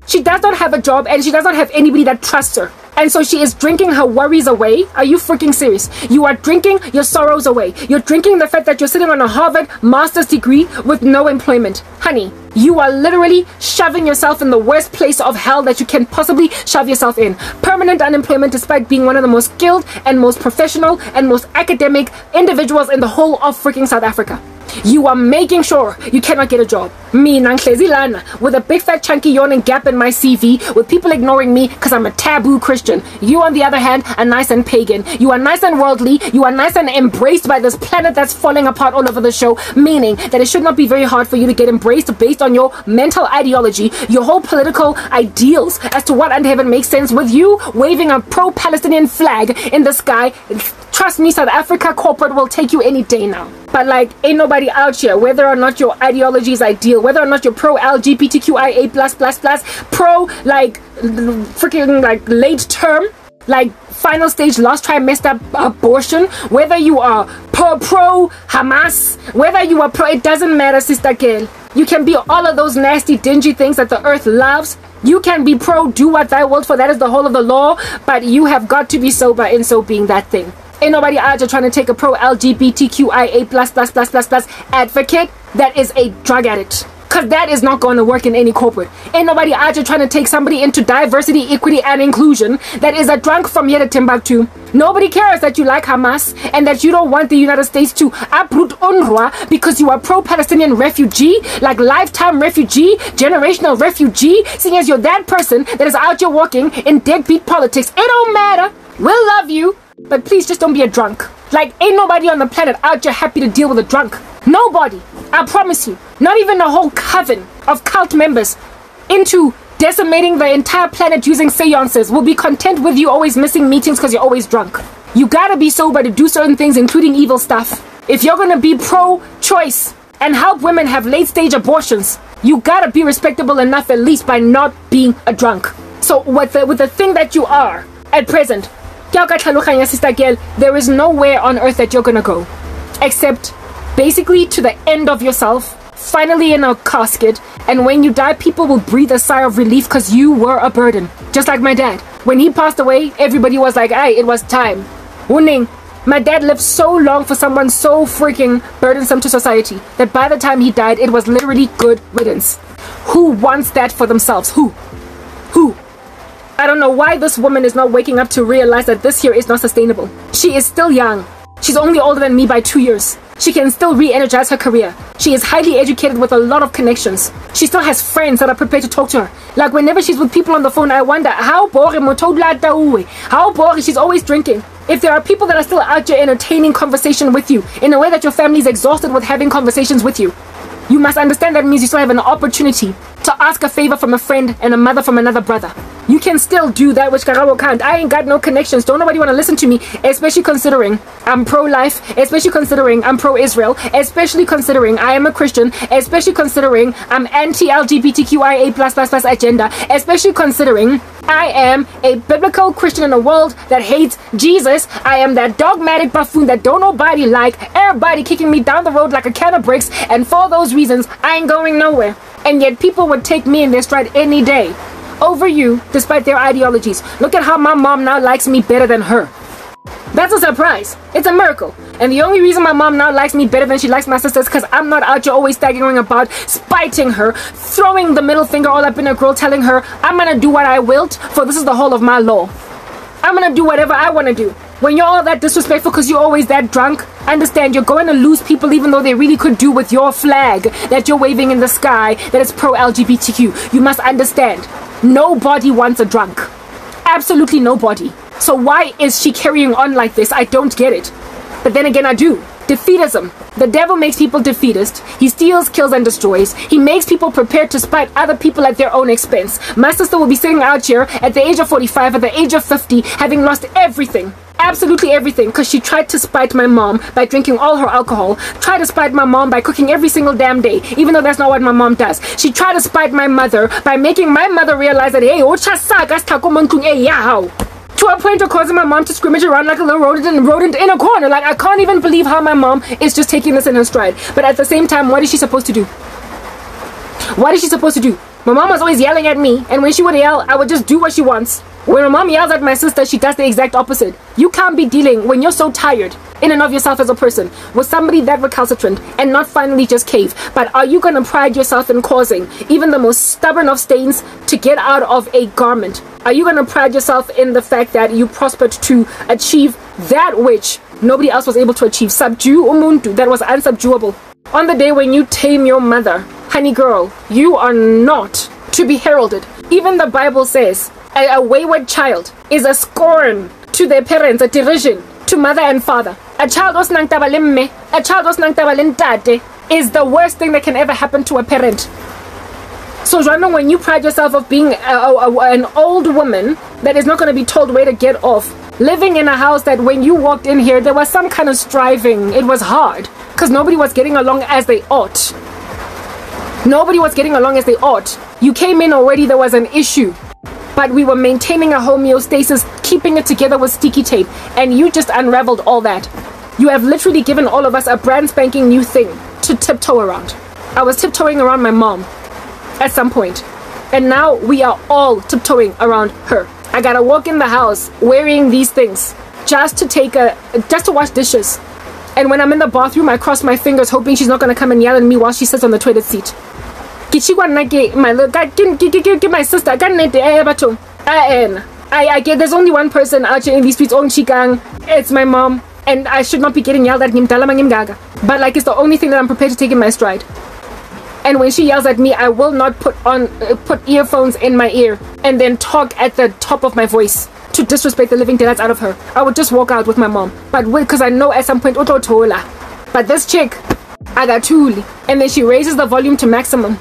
she does not have a job and she does not have anybody that trusts her. And so she is drinking her worries away. Are you freaking serious? You are drinking your sorrows away. You're drinking the fact that you're sitting on a Harvard master's degree with no employment. Honey, you are literally shoving yourself in the worst place of hell that you can possibly shove yourself in. Permanent unemployment, despite being one of the most skilled and most professional and most academic individuals in the whole of freaking South Africa. You are making sure you cannot get a job. Me, Nanglezi Lana, with a big fat chunky yawning gap in my CV, with people ignoring me because I'm a taboo Christian. You, on the other hand, are nice and pagan. You are nice and worldly. You are nice and embraced by this planet that's falling apart all over the show, meaning that it should not be very hard for you to get embraced based on your mental ideology, your whole political ideals as to what under heaven makes sense, with you waving a pro-Palestinian flag in the sky. Trust me, South Africa corporate will take you any day now. But like, ain't nobody out here, whether or not your ideology is ideal, whether or not you're pro-LGBTQIA+++, pro like freaking like late term, like final stage last trimester abortion, whether you are pro Hamas, whether you are pro, it doesn't matter, sister girl. You can be all of those nasty dingy things that the earth loves. You can be pro do what thou wilt, for that is the whole of the law, but you have got to be sober in so being that thing. Ain't nobody out there trying to take a pro-LGBTQIA++++ advocate that is a drug addict. Because that is not going to work in any corporate. Ain't nobody out there trying to take somebody into diversity, equity, and inclusion that is a drunk from here to Timbuktu. Nobody cares that you like Hamas and that you don't want the United States to uproot UNRWA because you are pro-Palestinian refugee, like lifetime refugee, generational refugee, seeing as you're that person that is out here walking in deadbeat politics. It don't matter. We'll love you. But please just don't be a drunk. Like, ain't nobody on the planet out there happy to deal with a drunk. Nobody. I promise you. Not even a whole coven of cult members into decimating the entire planet using seances will be content with you always missing meetings because you're always drunk. You gotta be sober to do certain things, including evil stuff. If you're gonna be pro-choice and help women have late-stage abortions, you gotta be respectable enough at least by not being a drunk. So with the thing that you are at present, sister girl, there is nowhere on earth that you're gonna go except basically to the end of yourself, finally in a casket, and when you die, people will breathe a sigh of relief because you were a burden. Just like my dad. When he passed away, everybody was like, "Aye, it was time." Wuning. My dad lived so long for someone so freaking burdensome to society that by the time he died, it was literally good riddance. Who wants that for themselves? Who? I don't know why this woman is not waking up to realize that this here is not sustainable. She is still young. She's only older than me by 2 years. She can still re-energize her career. She is highly educated with a lot of connections. She still has friends that are prepared to talk to her. Like whenever she's with people on the phone, I wonder, how boring, how boring, she's always drinking. If there are people that are still out there entertaining conversation with you in a way that your family is exhausted with having conversations with you, you must understand that means you still have an opportunity to ask a favor from a friend and a mother from another brother. You can still do that which Karabo can't. I ain't got no connections. Don't nobody want to listen to me, especially considering I'm pro-life, especially considering I'm pro-Israel, especially considering I am a Christian, especially considering I'm anti-LGBTQIA++ agenda, especially considering I am a biblical Christian in a world that hates Jesus. I am that dogmatic buffoon that don't nobody like, everybody kicking me down the road like a can of bricks, and for those reasons, I ain't going nowhere. And yet people would take me in their stride any day over you, despite their ideologies. Look at how my mom now likes me better than her. That's a surprise. It's a miracle. And the only reason my mom now likes me better than she likes my sisters is because I'm not out here always staggering about, spiting her, throwing the middle finger all up in her grill, telling her I'm gonna do what I willed, for this is the whole of my law. I'm gonna do whatever I want to do. When you're all that disrespectful because you're always that drunk, understand you're going to lose people even though they really could do with your flag that you're waving in the sky that is pro-LGBTQ. You must understand, nobody wants a drunk. Absolutely nobody. So why is she carrying on like this? I don't get it. But then again, I do. Defeatism. The devil makes people defeatist. He steals, kills, and destroys. He makes people prepared to spite other people at their own expense. My sister will be sitting out here at the age of 45, at the age of 50, having lost everything. Absolutely everything, because she tried to spite my mom by drinking all her alcohol, tried to spite my mom by cooking every single damn day, even though that's not what my mom does. She tried to spite my mother by making my mother realize that, hey, to a point of causing my mom to scrimmage around like a little rodent in a corner. Like, I can't even believe how my mom is just taking this in her stride. But at the same time, what is she supposed to do? What is she supposed to do? My mom was always yelling at me, and when she would yell, I would just do what she wants. When my mom yells at my sister, she does the exact opposite. You can't be dealing, when you're so tired in and of yourself as a person, with somebody that recalcitrant and not finally just cave. But are you going to pride yourself in causing even the most stubborn of stains to get out of a garment? Are you going to pride yourself in the fact that you prospered to achieve that which nobody else was able to achieve? Subdue umuntu that was unsubduable. On the day when you tame your mother, honey girl, you are not to be heralded. Even the Bible says a wayward child is a scorn to their parents, a derision to mother and father. A child was nang tabalemme, a child was nang tabalentate is the worst thing that can ever happen to a parent. So Joanna, when you pride yourself of being an old woman that is not going to be told where to get off, living in a house that when you walked in here, there was some kind of striving. It was hard because nobody was getting along as they ought. Nobody was getting along as they ought. You came in already, there was an issue. But we were maintaining a homeostasis, keeping it together with sticky tape. And you just unraveled all that. You have literally given all of us a brand spanking new thing to tiptoe around. I was tiptoeing around my mom at some point. And now we are all tiptoeing around her. I gotta walk in the house wearing these things just to wash dishes. And when I'm in the bathroom, I cross my fingers hoping she's not gonna come and yell at me while she sits on the toilet seat. My sister, I get there's only one person out here in these streets, it's my mom, and I should not be getting yelled at. But like, it's the only thing that I'm prepared to take in my stride. And when she yells at me, I will not put earphones in my ear and then talk at the top of my voice to disrespect the living daylights out of her. I would just walk out with my mom, but because I know at some point but this chick, I got tuli, and then she raises the volume to maximum,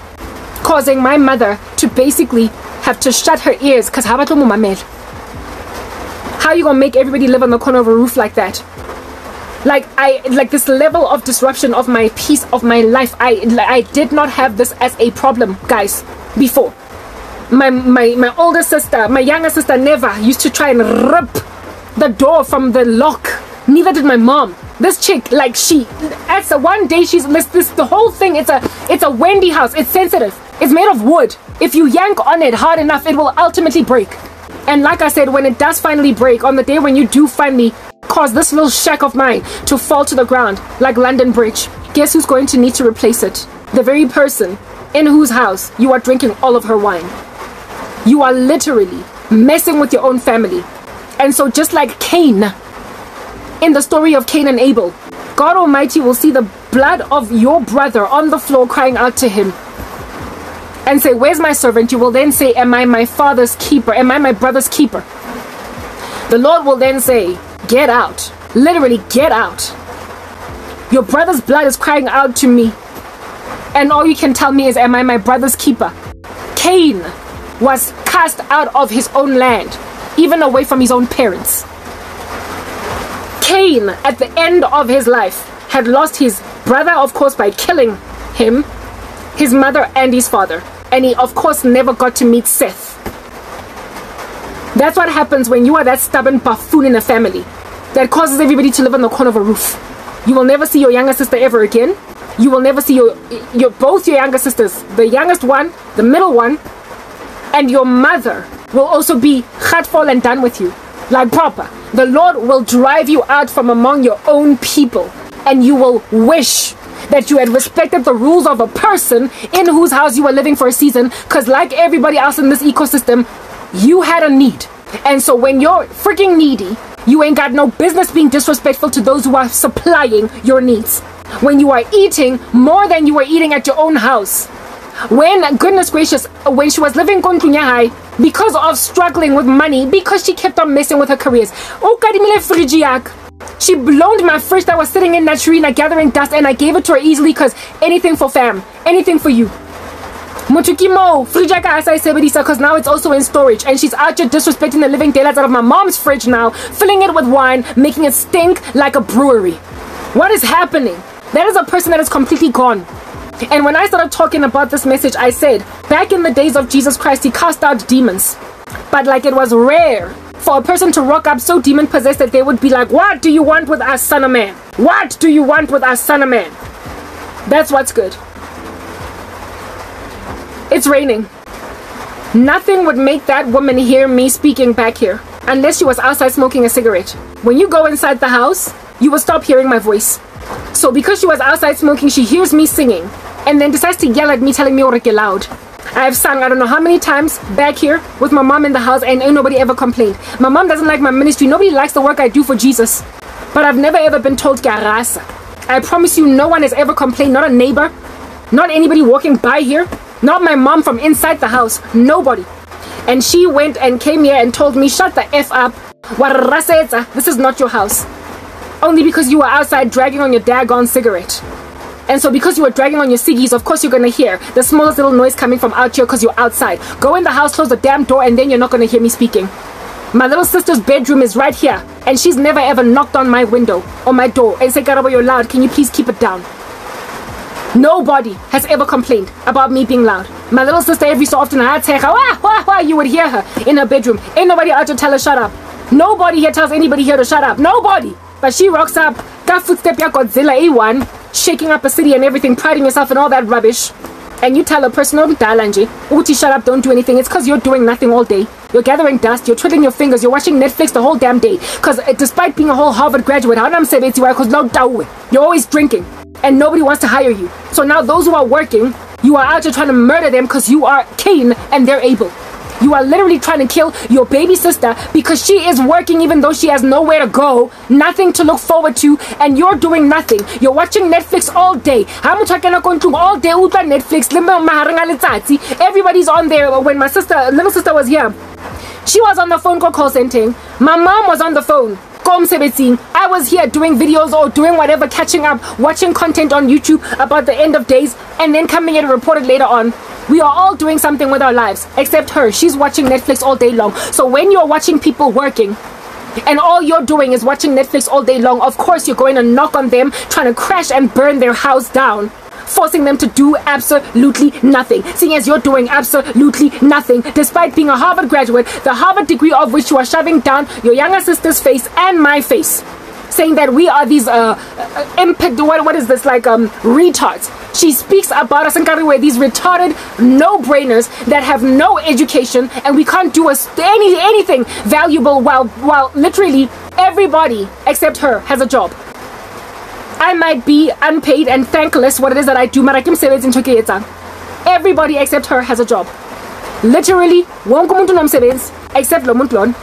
causing my mother to basically have to shut her ears because How are you gonna make everybody live on the corner of a roof like that? Like this level of disruption of my peace of my life. I did not have this as a problem, guys, before. My older sister, my younger sister never used to try and rip the door from the lock. Neither did my mom. This chick, like one day she's the whole thing, it's a Wendy house. It's sensitive. It's made of wood. If you yank on it hard enough, it will ultimately break. And like I said, when it does finally break, on the day when you do finally cause this little shack of mine to fall to the ground like London Bridge, guess who's going to need to replace it? The very person in whose house you are drinking all of her wine. You are literally messing with your own family. And so just like Cain, in the story of Cain and Abel, God Almighty will see the blood of your brother on the floor crying out to him and say, where's my servant? You will then say, am I my father's keeper? Am I my brother's keeper? The Lord will then say, get out. Literally, get out. Your brother's blood is crying out to me. And all you can tell me is, am I my brother's keeper? Cain was cast out of his own land, even away from his own parents. Cain, at the end of his life, had lost his brother, of course, by killing him, his mother and his father. And he, of course, never got to meet Seth. That's what happens when you are that stubborn buffoon in a family that causes everybody to live on the corner of a roof. You will never see your younger sister ever again. You will never see both your younger sisters, the youngest one, the middle one, and your mother will also be gutful and done with you. Like proper. The Lord will drive you out from among your own people, and you will wish that you had respected the rules of a person in whose house you were living for a season, because like everybody else in this ecosystem, you had a need. And so when you're freaking needy, you ain't got no business being disrespectful to those who are supplying your needs. When you are eating more than you were eating at your own house. When, goodness gracious, when she was living Kontlunya High, because of struggling with money, because she kept on messing with her careers. She blown my fridge that was sitting in Naturina gathering dust, and I gave it to her easily because anything for fam, anything for you. Mutukimo, because now it's also in storage, and she's out here disrespecting the living daylights out of my mom's fridge now, filling it with wine, making it stink like a brewery. What is happening? That is a person that is completely gone. And when I started talking about this message, I said, back in the days of Jesus Christ, he cast out demons. But like it was rare for a person to rock up so demon-possessed that they would be like, what do you want with us, son of man? What do you want with us, son of man? That's what's good. It's raining. Nothing would make that woman hear me speaking back here, unless she was outside smoking a cigarette. When you go inside the house, you will stop hearing my voice. So because she was outside smoking, she hears me singing and then decides to yell at me, telling me get loud. I have sung I don't know how many times back here with my mom in the house, and ain't nobody ever complained. My mom doesn't like my ministry. Nobody likes the work I do for Jesus. But I've never ever been told garasa. I promise you, no one has ever complained. Not a neighbor, not anybody walking by here, not my mom from inside the house. Nobody. And she went and came here and told me, shut the F up. This is not your house. Only because you were outside dragging on your daggone cigarette. And so because you were dragging on your ciggies, of course you're going to hear the smallest little noise coming from out here because you're outside. Go in the house, close the damn door, and then you're not going to hear me speaking. My little sister's bedroom is right here, and she's never ever knocked on my window or my door and said, Karabo, you're loud. Can you please keep it down? Nobody has ever complained about me being loud. My little sister, every so often, you would hear her in her bedroom. Ain't nobody out to tell her shut up. Nobody here tells anybody here to shut up. Nobody. But she rocks up, got footstep ya Godzilla A1, shaking up a city and everything, priding yourself and all that rubbish. And you tell a person, oh, Uti, shut up, don't do anything. It's because you're doing nothing all day. You're gathering dust, you're twiddling your fingers, you're watching Netflix the whole damn day. Because despite being a whole Harvard graduate, you're always drinking. And nobody wants to hire you. So now those who are working, you are out here trying to murder them because you are Cain and they're Abel. You are literally trying to kill your baby sister because she is working even though she has nowhere to go, nothing to look forward to, and you're doing nothing. You're watching Netflix all day. All day Netflix. Everybody's on there. When my little sister was here, she was on the phone call centering. My mom was on the phone. I was here doing videos or doing whatever, catching up, watching content on YouTube about the end of days, and then coming in and reported later on. We are all doing something with our lives, except her. She's watching Netflix all day long. So when you're watching people working, and all you're doing is watching Netflix all day long, of course you're going to knock on them, trying to crash and burn their house down, forcing them to do absolutely nothing, seeing as you're doing absolutely nothing, despite being a Harvard graduate, the Harvard degree of which you are shoving down your younger sister's face and my face, saying that we are these what is this, like retards. She speaks about us in Karabo, these retarded no-brainers that have no education, and we can't do anything valuable while literally everybody except her has a job. I might be unpaid and thankless what it is that I do, everybody except her has a job. Literally, wonke umuntu nomsebenzi except lo muntu lona.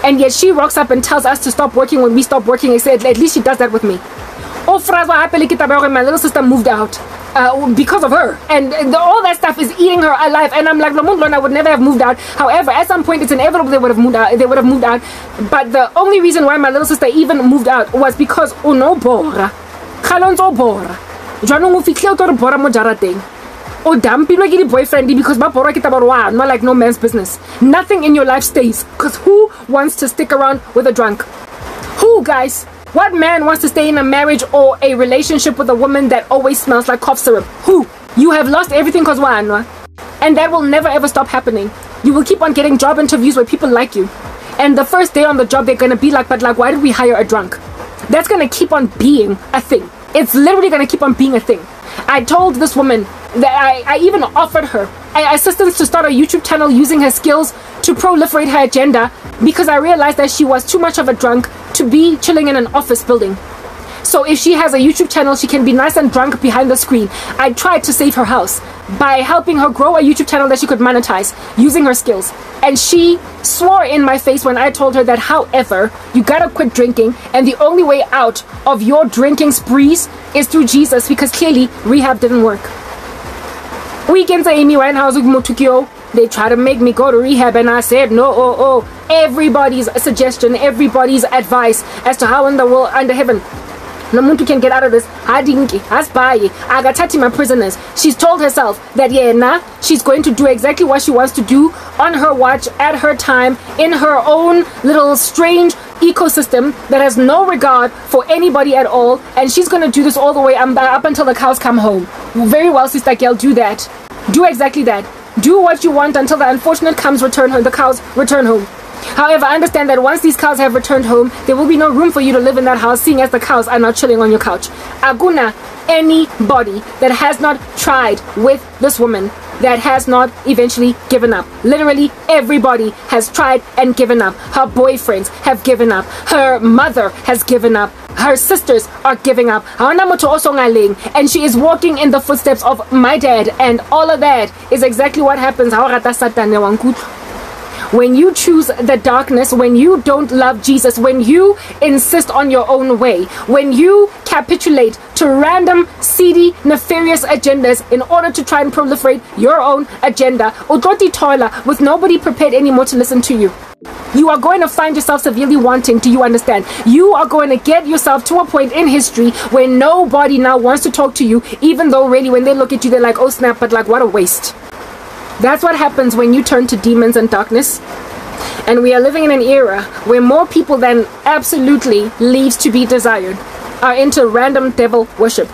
And yet she rocks up and tells us to stop working when we stop working. I said, at least she does that with me. Oh, my little sister moved out because of her. And all that stuff is eating her alive. And I'm like, I would never have moved out. However, at some point, it's inevitable they would have moved out. But the only reason why my little sister even moved out was because bora. Or dampilwe ke boyfriend because ba borwa ke tabarwa, not like no man's business. Nothing in your life stays, because who wants to stick around with a drunk? Who, guys? What man wants to stay in a marriage or a relationship with a woman that always smells like cough syrup? Who? You have lost everything because one, and that will never ever stop happening. You will keep on getting job interviews where people like you, and the first day on the job they're gonna be like, but like, why did we hire a drunk? That's gonna keep on being a thing. It's literally gonna keep on being a thing. I told this woman that I even offered her assistance to start a YouTube channel using her skills to proliferate her agenda, because I realized that she was too much of a drunk to be chilling in an office building. So if she has a YouTube channel, she can be nice and drunk behind the screen. I tried to save her house by helping her grow a YouTube channel that she could monetize using her skills. And she swore in my face when I told her that, however, you gotta quit drinking, and the only way out of your drinking sprees is through Jesus, because clearly rehab didn't work. Weekends at Amy Winehouse with Motukio, they try to make me go to rehab, and I said no. Everybody's suggestion, everybody's advice as to how in the world, under heaven, Namuntu can get out of this. I got 30 my prisoners. She's told herself that she's going to do exactly what she wants to do on her watch, at her time, in her own little strange ecosystem that has no regard for anybody at all, and she's going to do this all the way up until the cows come home. Very well, sister girl, do that. Do exactly that. Do what you want until the unfortunate cows return home. However, understand that once these cows have returned home, there will be no room for you to live in that house, seeing as the cows are now chilling on your couch. Aguna, anybody that has not tried with this woman, that has not eventually given up. Literally everybody has tried and given up. Her boyfriends have given up. Her mother has given up. Her sisters are giving up. And she is walking in the footsteps of my dad, and all of that is exactly what happens when you choose the darkness, when you don't love Jesus, when you insist on your own way, when you capitulate to random, seedy, nefarious agendas in order to try and proliferate your own agenda, with nobody prepared anymore to listen to you. You are going to find yourself severely wanting. Do you understand? You are going to get yourself to a point in history where nobody now wants to talk to you, even though really when they look at you, they're like, oh snap, but like, what a waste. That's what happens when you turn to demons and darkness. And we are living in an era where more people than absolutely leaves to be desired are into random devil worship.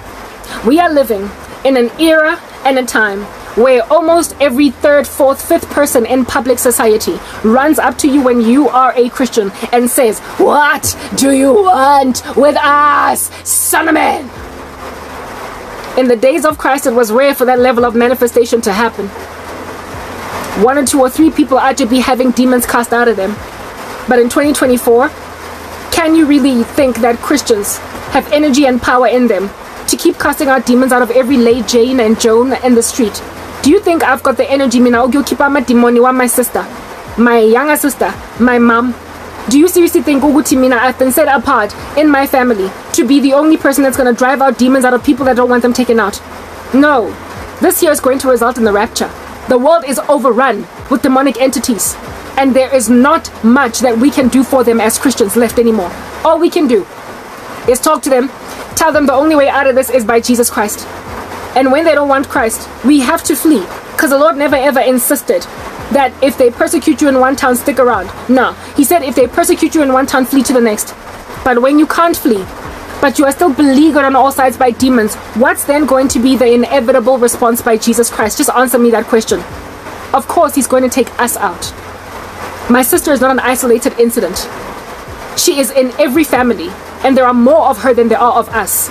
We are living in an era and a time where almost every third, fourth, fifth person in public society runs up to you when you are a Christian and says, "What do you want with us, son of man?" In the days of Christ, it was rare for that level of manifestation to happen. 1 or 2 or 3 people are to be having demons cast out of them. But in 2024, can you really think that Christians have energy and power in them to keep casting out demons out of every Lay, Jane and Joan in the street? Do you think I've got the energy, my sister, my younger sister, my mom? Do you seriously think I've been set apart in my family to be the only person that's going to drive out demons out of people that don't want them taken out? No. This year is going to result in the rapture. The world is overrun with demonic entities, and there is not much that we can do for them as Christians left anymore. All we can do is talk to them, tell them the only way out of this is by Jesus Christ. And when they don't want Christ, we have to flee, because the Lord never ever insisted that if they persecute you in one town, stick around. No. He said if they persecute you in one town, flee to the next. But when you can't flee, but you are still beleaguered on all sides by demons, what's then going to be the inevitable response by Jesus Christ? Just answer me that question. Of course, he's going to take us out. My sister is not an isolated incident. She is in every family, and there are more of her than there are of us.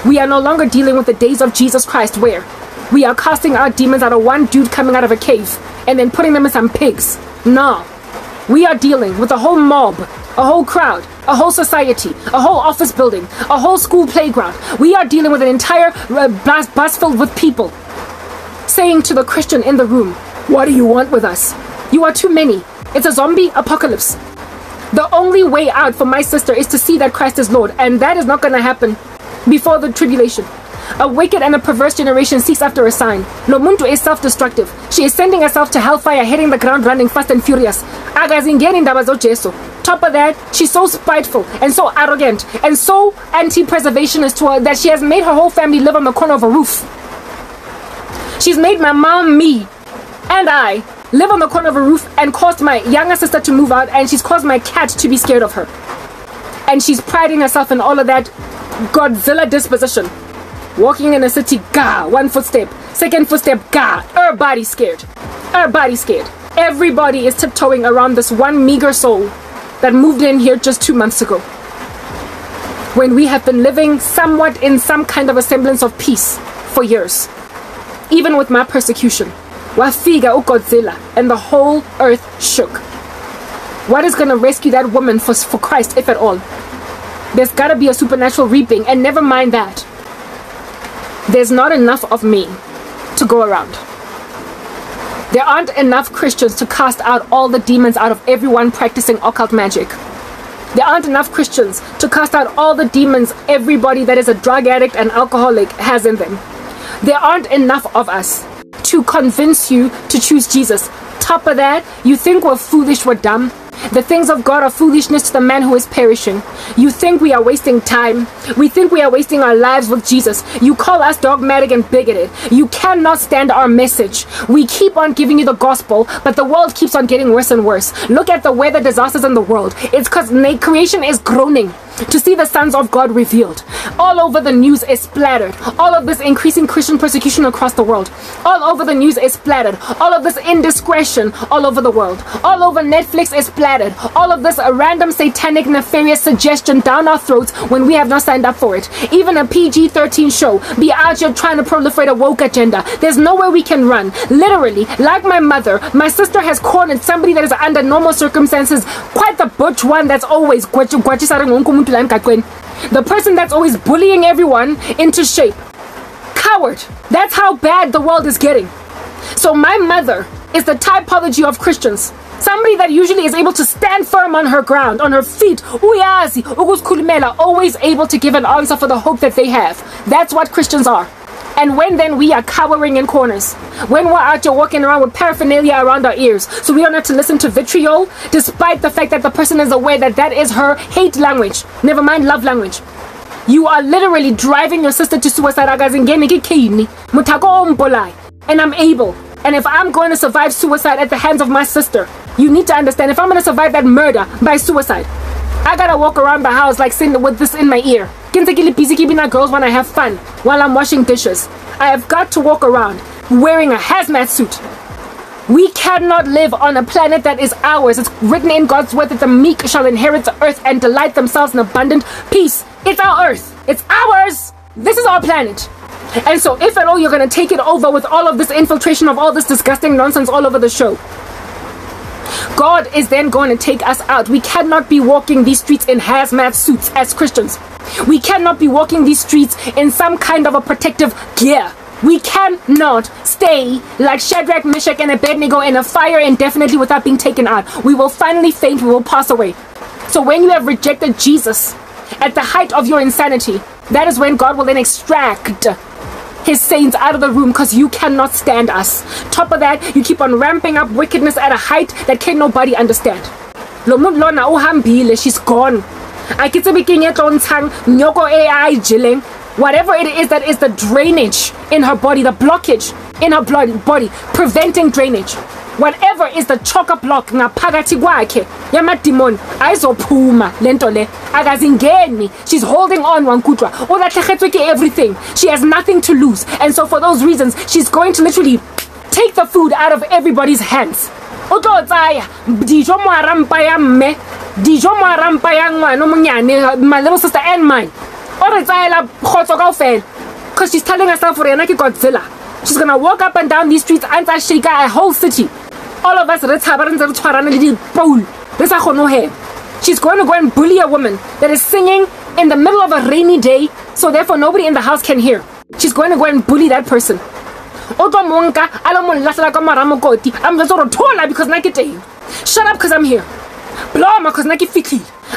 We are no longer dealing with the days of Jesus Christ where we are casting out demons out of one dude coming out of a cave and then putting them in some pigs. No. We are dealing with a whole mob, a whole crowd, a whole society, a whole office building, a whole school playground. We are dealing with an entire bus filled with people saying to the Christian in the room, what do you want with us? You are too many. It's a zombie apocalypse. The only way out for my sister is to see that Christ is Lord, and that is not going to happen before the tribulation. A wicked and a perverse generation seeks after a sign. Lo muntu is self-destructive. She is sending herself to hellfire, hitting the ground, running fast and furious. Agazingeni ndabazo Jesu. Top of that, she's so spiteful and so arrogant and so anti-preservationist to her that she has made her whole family live on the corner of a roof. She's made my mom, me, and I live on the corner of a roof and caused my younger sister to move out, and she's caused my cat to be scared of her. And she's priding herself in all of that Godzilla disposition. Walking in a city, gah, one footstep, second footstep, gah, her body scared. Her body scared. Everybody is tiptoeing around this one meager soul that moved in here just 2 months ago. When we have been living somewhat in some kind of a semblance of peace for years. Even with my persecution. Wafiga Godzilla, and the whole earth shook. What is going to rescue that woman for Christ, if at all? There's got to be a supernatural reaping, and never mind that. There's not enough of me to go around. There aren't enough Christians to cast out all the demons out of everyone practicing occult magic. There aren't enough Christians to cast out all the demons everybody that is a drug addict and alcoholic has in them. There aren't enough of us to convince you to choose Jesus. Top of that, you think we're foolish, we're dumb. The things of God are foolishness to the man who is perishing. You think we are wasting time. We think we are wasting our lives with Jesus. You call us dogmatic and bigoted. You cannot stand our message. We keep on giving you the gospel, but the world keeps on getting worse and worse. Look at the weather disasters in the world. It's because creation is groaning to see the sons of God revealed. All over the news is splattered. All of this increasing Christian persecution across the world. All over the news is splattered. All of this indiscretion all over the world. All over Netflix is splattered. All of this random satanic nefarious suggestion down our throats when we have not signed up for it. Even a PG-13 show be out here trying to proliferate a woke agenda. There's nowhere we can run. Literally, like my mother, my sister has cornered somebody that is under normal circumstances, quite the butch one that's always the person that's always bullying everyone into shape. Coward. That's how bad the world is getting. So my mother is the typology of Christians. Somebody that usually is able to stand firm on her ground, on her feet. Always able to give an answer for the hope that they have. That's what Christians are. And when then we are cowering in corners, when we're out here walking around with paraphernalia around our ears, so we don't have to listen to vitriol, despite the fact that the person is aware that that is her hate language, never mind love language. You are literally driving your sister to suicide. And I'm able. And if I'm going to survive suicide at the hands of my sister, you need to understand, if I'm going to survive that murder by suicide, I gotta walk around the house like sitting with this in my ear. Busy keeping our girls when I have fun while I'm washing dishes. I have got to walk around wearing a hazmat suit. We cannot live on a planet that is ours. It's written in God's word that the meek shall inherit the earth and delight themselves in abundant peace. It's our earth. It's ours. This is our planet. And so if at all you're going to take it over with all of this infiltration of all this disgusting nonsense all over the show, God is then going to take us out. We cannot be walking these streets in hazmat suits as Christians. We cannot be walking these streets in some kind of a protective gear. We cannot stay like Shadrach, Meshach, and Abednego in a fire indefinitely without being taken out. We will finally faint. We will pass away. So when you have rejected Jesus at the height of your insanity, that is when God will then extract his saints out of the room, because you cannot stand us. Top of that, you keep on ramping up wickedness at a height that can nobody understand. She's gone. Whatever it is that is the drainage in her body, the blockage in her body, preventing drainage. whatever is the chock-a-block ngaphakathi kwakhe yamademon ayizophuma lento le akazingeni. She's holding on wankutwa ulahleketswe ke everything. She has nothing to lose, and so for those reasons she's going to literally take the food out of everybody's hands. O tlo tsaya dijo mo rampa ya mme, dijo mo rampa ya ngwana monyane, my little sister and mine. O re tsayela khotso kaofela, because she's telling herself for yena ke Godzilla. She's gonna walk up and down these streets and shake a whole city. All of us, she's going to go and bully a woman that is singing in the middle of a rainy day, so therefore nobody in the house can hear. She's going to go and bully that person. I'm just because shut up because I'm here. Because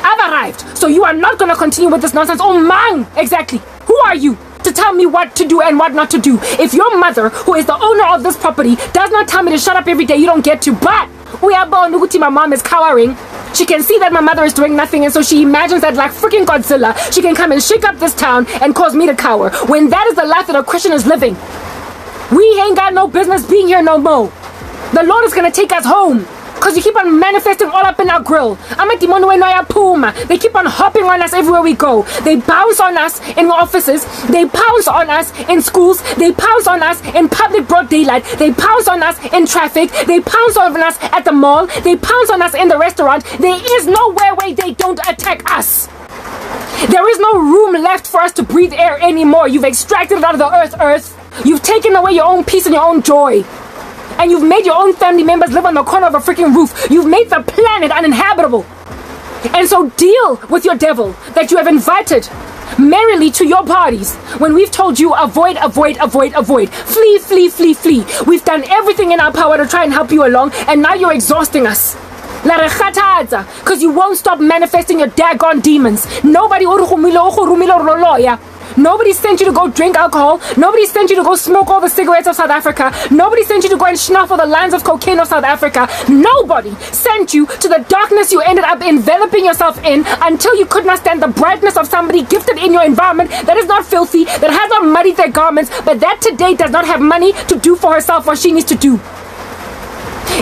I've arrived, so you are not going to continue with this nonsense. Oh man, exactly. Who are you to tell me what to do and what not to do? If your mother, who is the owner of this property, does not tell me to shut up every day, you don't get to. But we are born, my mom is cowering. She can see that my mother is doing nothing, and so she imagines that like freaking Godzilla, she can come and shake up this town and cause me to cower, when that is the life that a Christian is living. We ain't got no business being here no more. The Lord is gonna take us home, because you keep on manifesting all up in our grill. They keep on hopping on us everywhere we go. They bounce on us in offices. They pounce on us in schools. They pounce on us in public broad daylight. They pounce on us in traffic. They pounce on us at the mall. They pounce on us in the restaurant. There is nowhere where they don't attack us. There is no room left for us to breathe air anymore. You've extracted it out of the earth. You've taken away your own peace and your own joy. And you've made your own family members live on the corner of a freaking roof. You've made the planet uninhabitable. And so deal with your devil that you have invited merrily to your parties, when we've told you avoid, avoid, avoid, avoid. Flee, flee, flee, flee. We've done everything in our power to try and help you along, and now you're exhausting us. Because you won't stop manifesting your daggone demons. Nobody sent you to go drink alcohol. Nobody sent you to go smoke all the cigarettes of South Africa. Nobody sent you to go and snuff all the lines of cocaine of South Africa. Nobody sent you to the darkness you ended up enveloping yourself in until you could not stand the brightness of somebody gifted in your environment that is not filthy, that has not muddied their garments, but that today does not have money to do for herself what she needs to do.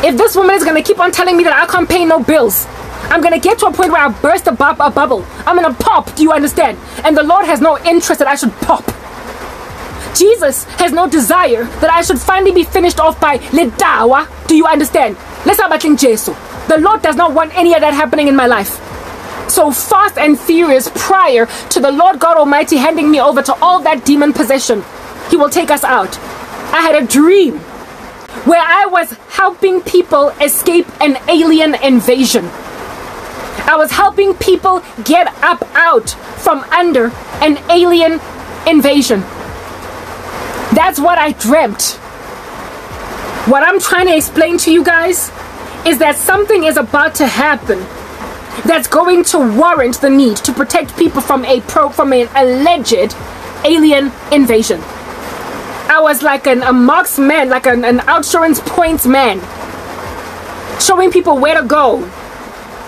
If this woman is going to keep on telling me that I can't pay no bills, I'm going to get to a point where I burst a bubble. I'm going to pop, do you understand? And the Lord has no interest that I should pop. Jesus has no desire that I should finally be finished off by ledawa. Do you understand? The Lord does not want any of that happening in my life. So fast and furious, prior to the Lord God Almighty handing me over to all that demon possession, He will take us out. I had a dream where I was helping people escape an alien invasion. I was helping people get up out from under an alien invasion. That's what I dreamt. What I'm trying to explain to you guys is that something is about to happen that's going to warrant the need to protect people from an alleged alien invasion. I was like a marksman, like an outsurance points man, showing people where to go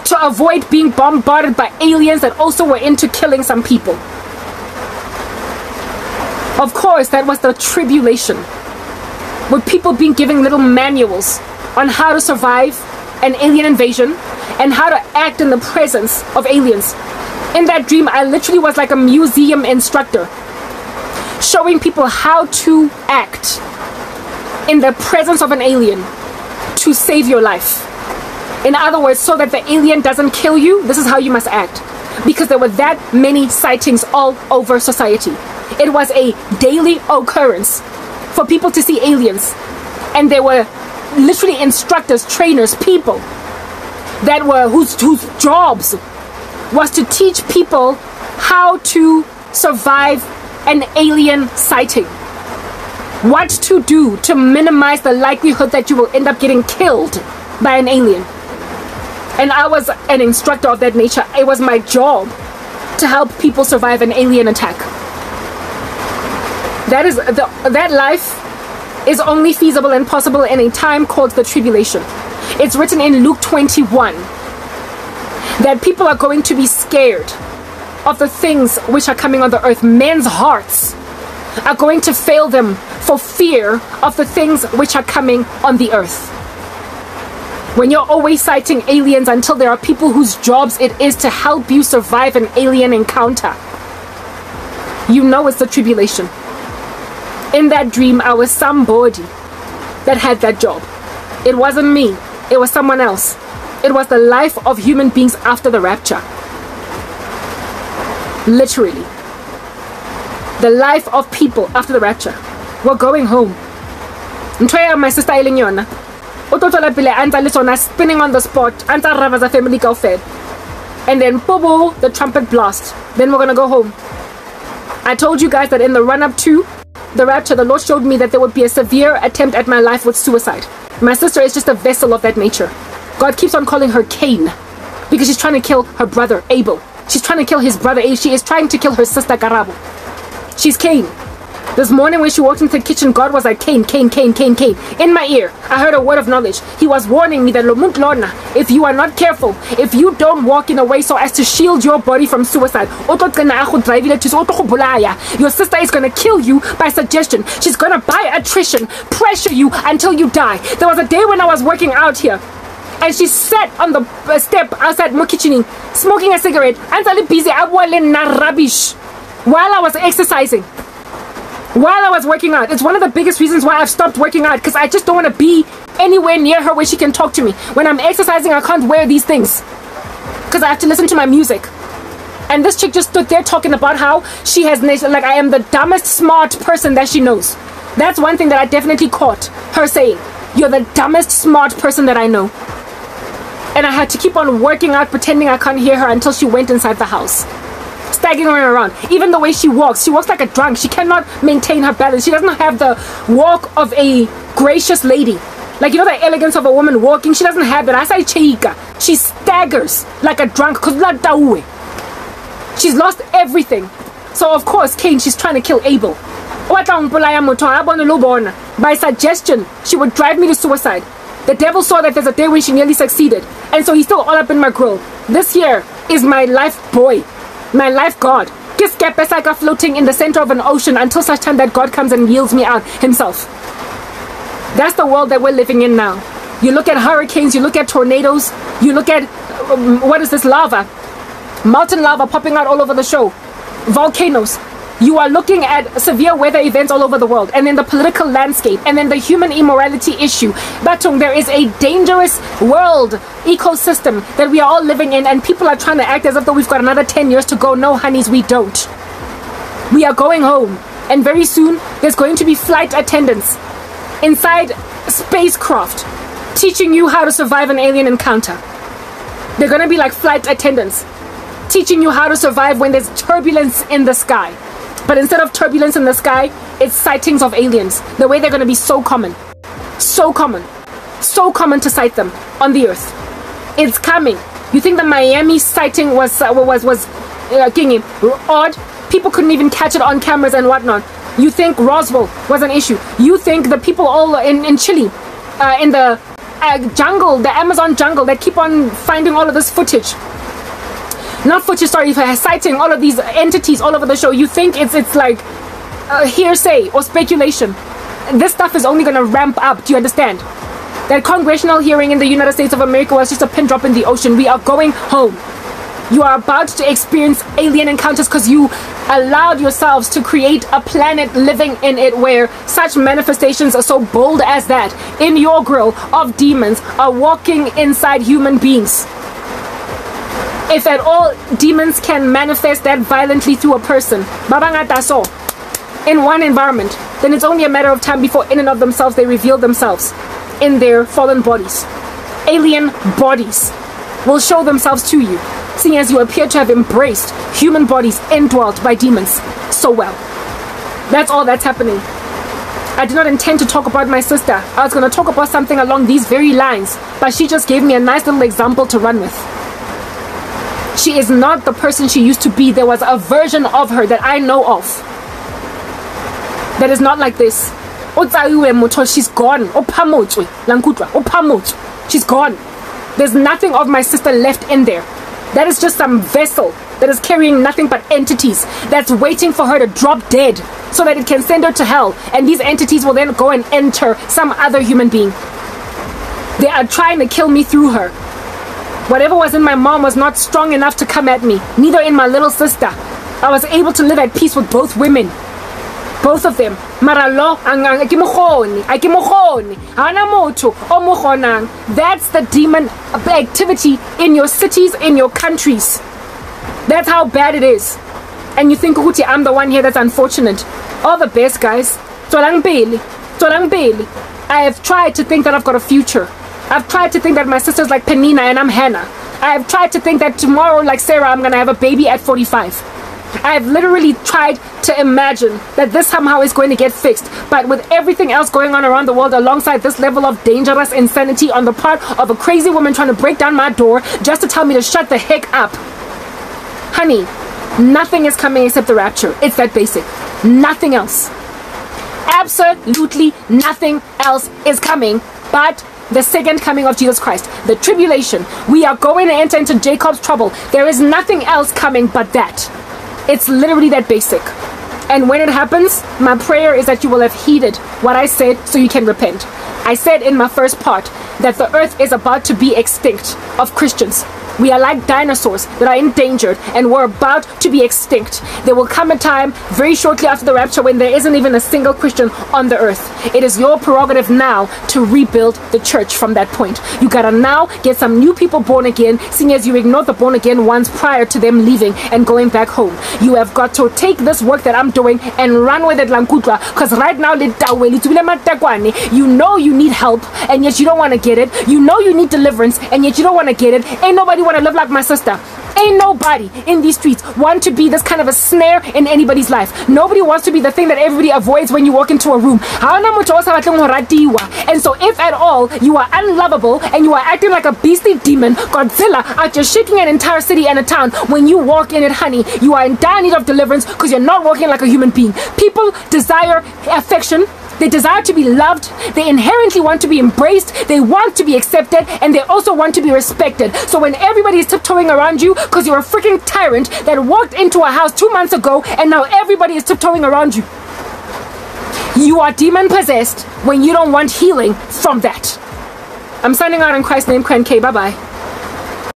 to avoid being bombarded by aliens that also were into killing some people. Of course, that was the tribulation, with people being given little manuals on how to survive an alien invasion and how to act in the presence of aliens. In that dream, I literally was like a museum instructor, showing people how to act in the presence of an alien to save your life. In other words, so that the alien doesn't kill you, this is how you must act. Because there were that many sightings all over society. It was a daily occurrence for people to see aliens. And there were literally instructors, trainers, people that were whose jobs was to teach people how to survive an alien sighting. What to do to minimize the likelihood that you will end up getting killed by an alien. And I was an instructor of that nature. It was my job to help people survive an alien attack. That life is only feasible and possible in a time called the tribulation. It's written in Luke 21 that people are going to be scared of the things which are coming on the earth. Men's hearts are going to fail them for fear of the things which are coming on the earth. When you're always citing aliens until there are people whose jobs it is to help you survive an alien encounter, you know it's the tribulation. In that dream, I was somebody that had that job. It wasn't me. It was someone else. It was the life of human beings after the rapture. Literally. The life of people after the rapture. We're going home. My sister Elinyona. Spinning on the spot. Family go fed. And then bobo, the trumpet blast. Then we're gonna go home. I told you guys that in the run-up to the rapture, the Lord showed me that there would be a severe attempt at my life with suicide. My sister is just a vessel of that nature. God keeps on calling her Cain because she's trying to kill her brother Abel. She's trying to kill his brother Abel. She is trying to kill her sister Karabo. She's Cain. This morning when she walked into the kitchen, God was like, Cain, Cain, Cain, Cain, Cain. In my ear, I heard a word of knowledge. He was warning me that if you are not careful, if you don't walk in a way so as to shield your body from suicide, your sister is going to kill you by suggestion. She's going to by attrition pressure you until you die. There was a day when I was working out here, and she sat on the step outside my kitchen, smoking a cigarette, and busy rubbish while I was exercising. While I was working out. It's one of the biggest reasons why I've stopped working out, because I just don't want to be anywhere near her where she can talk to me. When I'm exercising, I can't wear these things because I have to listen to my music. And this chick just stood there talking about how she has, like, I am the dumbest smart person that she knows. That's one thing that I definitely caught her saying. You're the dumbest smart person that I know. And I had to keep on working out, pretending I can't hear her until she went inside the house. Staggering around. Even the way she walks like a drunk. She cannot maintain her balance. She doesn't have the walk of a gracious lady. Like, you know, the elegance of a woman walking. She doesn't have that. I say cheika. She staggers like a drunk. She's lost everything. So of course, Cain, she's trying to kill Abel. By suggestion, she would drive me to suicide. The devil saw that there's a day when she nearly succeeded, and so he's still all up in my grill. This here is my life boy. My life God. Floating in the center of an ocean until such time that God comes and yields me out himself. That's the world that we're living in now. You look at hurricanes, you look at tornadoes, you look at what is this, lava, molten lava popping out all over the show, volcanoes. You are looking at severe weather events all over the world, and then the political landscape, and then the human immorality issue. Batung, there is a dangerous world ecosystem that we are all living in, and people are trying to act as if though we've got another 10 years to go. No, honeys, we don't. We are going home, and very soon there's going to be flight attendants inside spacecraft teaching you how to survive an alien encounter. They're going to be like flight attendants teaching you how to survive when there's turbulence in the sky. But instead of turbulence in the sky, it's sightings of aliens. The way they're going to be so common. So common. So common to sight them on the earth. It's coming. You think the Miami sighting was odd? People couldn't even catch it on cameras and whatnot. You think Roswell was an issue. You think the people all in Chile, in the jungle, the Amazon jungle, that keep on finding all of this footage. Not footage, sorry, citing all of these entities all over the show. You think it's like hearsay or speculation. This stuff is only going to ramp up. Do you understand? That congressional hearing in the United States of America was just a pin drop in the ocean. We are going home. You are about to experience alien encounters because you allowed yourselves to create a planet living in it where such manifestations are so bold as that in your grill of demons are walking inside human beings. If at all demons can manifest that violently through a person, in one environment, then it's only a matter of time before in and of themselves they reveal themselves in their fallen bodies. Alien bodies will show themselves to you, seeing as you appear to have embraced human bodies indwelt by demons so well. That's all that's happening. I did not intend to talk about my sister. I was going to talk about something along these very lines, but she just gave me a nice little example to run with. She is not the person she used to be. There was a version of her that I know of that is not like this. She's gone. She's gone. There's nothing of my sister left in there. That is just some vessel that is carrying nothing but entities that's waiting for her to drop dead so that it can send her to hell, and these entities will then go and enter some other human being. They are trying to kill me through her. Whatever was in my mom was not strong enough to come at me. Neither in my little sister. I was able to live at peace with both women. Both of them. That's the demon activity in your cities, in your countries. That's how bad it is. And you think, Uti, I'm the one here that's unfortunate. All the best, guys. I have tried to think that I've got a future. I've tried to think that my sister's like Penina and I'm Hannah. I have tried to think that tomorrow, like Sarah, I'm going to have a baby at 45. I have literally tried to imagine that this somehow is going to get fixed. But with everything else going on around the world alongside this level of dangerous insanity on the part of a crazy woman trying to break down my door just to tell me to shut the heck up. Honey, nothing is coming except the rapture. It's that basic. Nothing else. Absolutely nothing else is coming but the second coming of Jesus Christ. The tribulation. We are going to enter into Jacob's trouble. There is nothing else coming but that. It's literally that basic. And when it happens, my prayer is that you will have heeded what I said so you can repent. I said in my first part that the earth is about to be extinct of Christians. We are like dinosaurs that are endangered and we're about to be extinct. There will come a time very shortly after the rapture when there isn't even a single Christian on the earth. It is your prerogative now to rebuild the church from that point. You gotta now get some new people born again, seeing as you ignored the born again ones prior to them leaving and going back home. You have got to take this work that I'm doing and run with it, Lankutla, because right now you know you need help and yet you don't want to get it. You know you need deliverance and yet you don't want to get it. Ain't nobody want to live like my sister. Ain't nobody in these streets want to be this kind of a snare in anybody's life. Nobody wants to be the thing that everybody avoids when you walk into a room. And so if at all you are unlovable and you are acting like a beastly demon, Godzilla, out just shaking an entire city and a town, when you walk in it, honey, you are in dire need of deliverance because you're not walking like a human being. People desire affection. They desire to be loved. They inherently want to be embraced. They want to be accepted. And they also want to be respected. So when everybody is tiptoeing around you because you're a freaking tyrant that walked into a house 2 months ago and now everybody is tiptoeing around you, you are demon possessed when you don't want healing from that. I'm signing out in Christ's name, Kwen K. Bye-bye.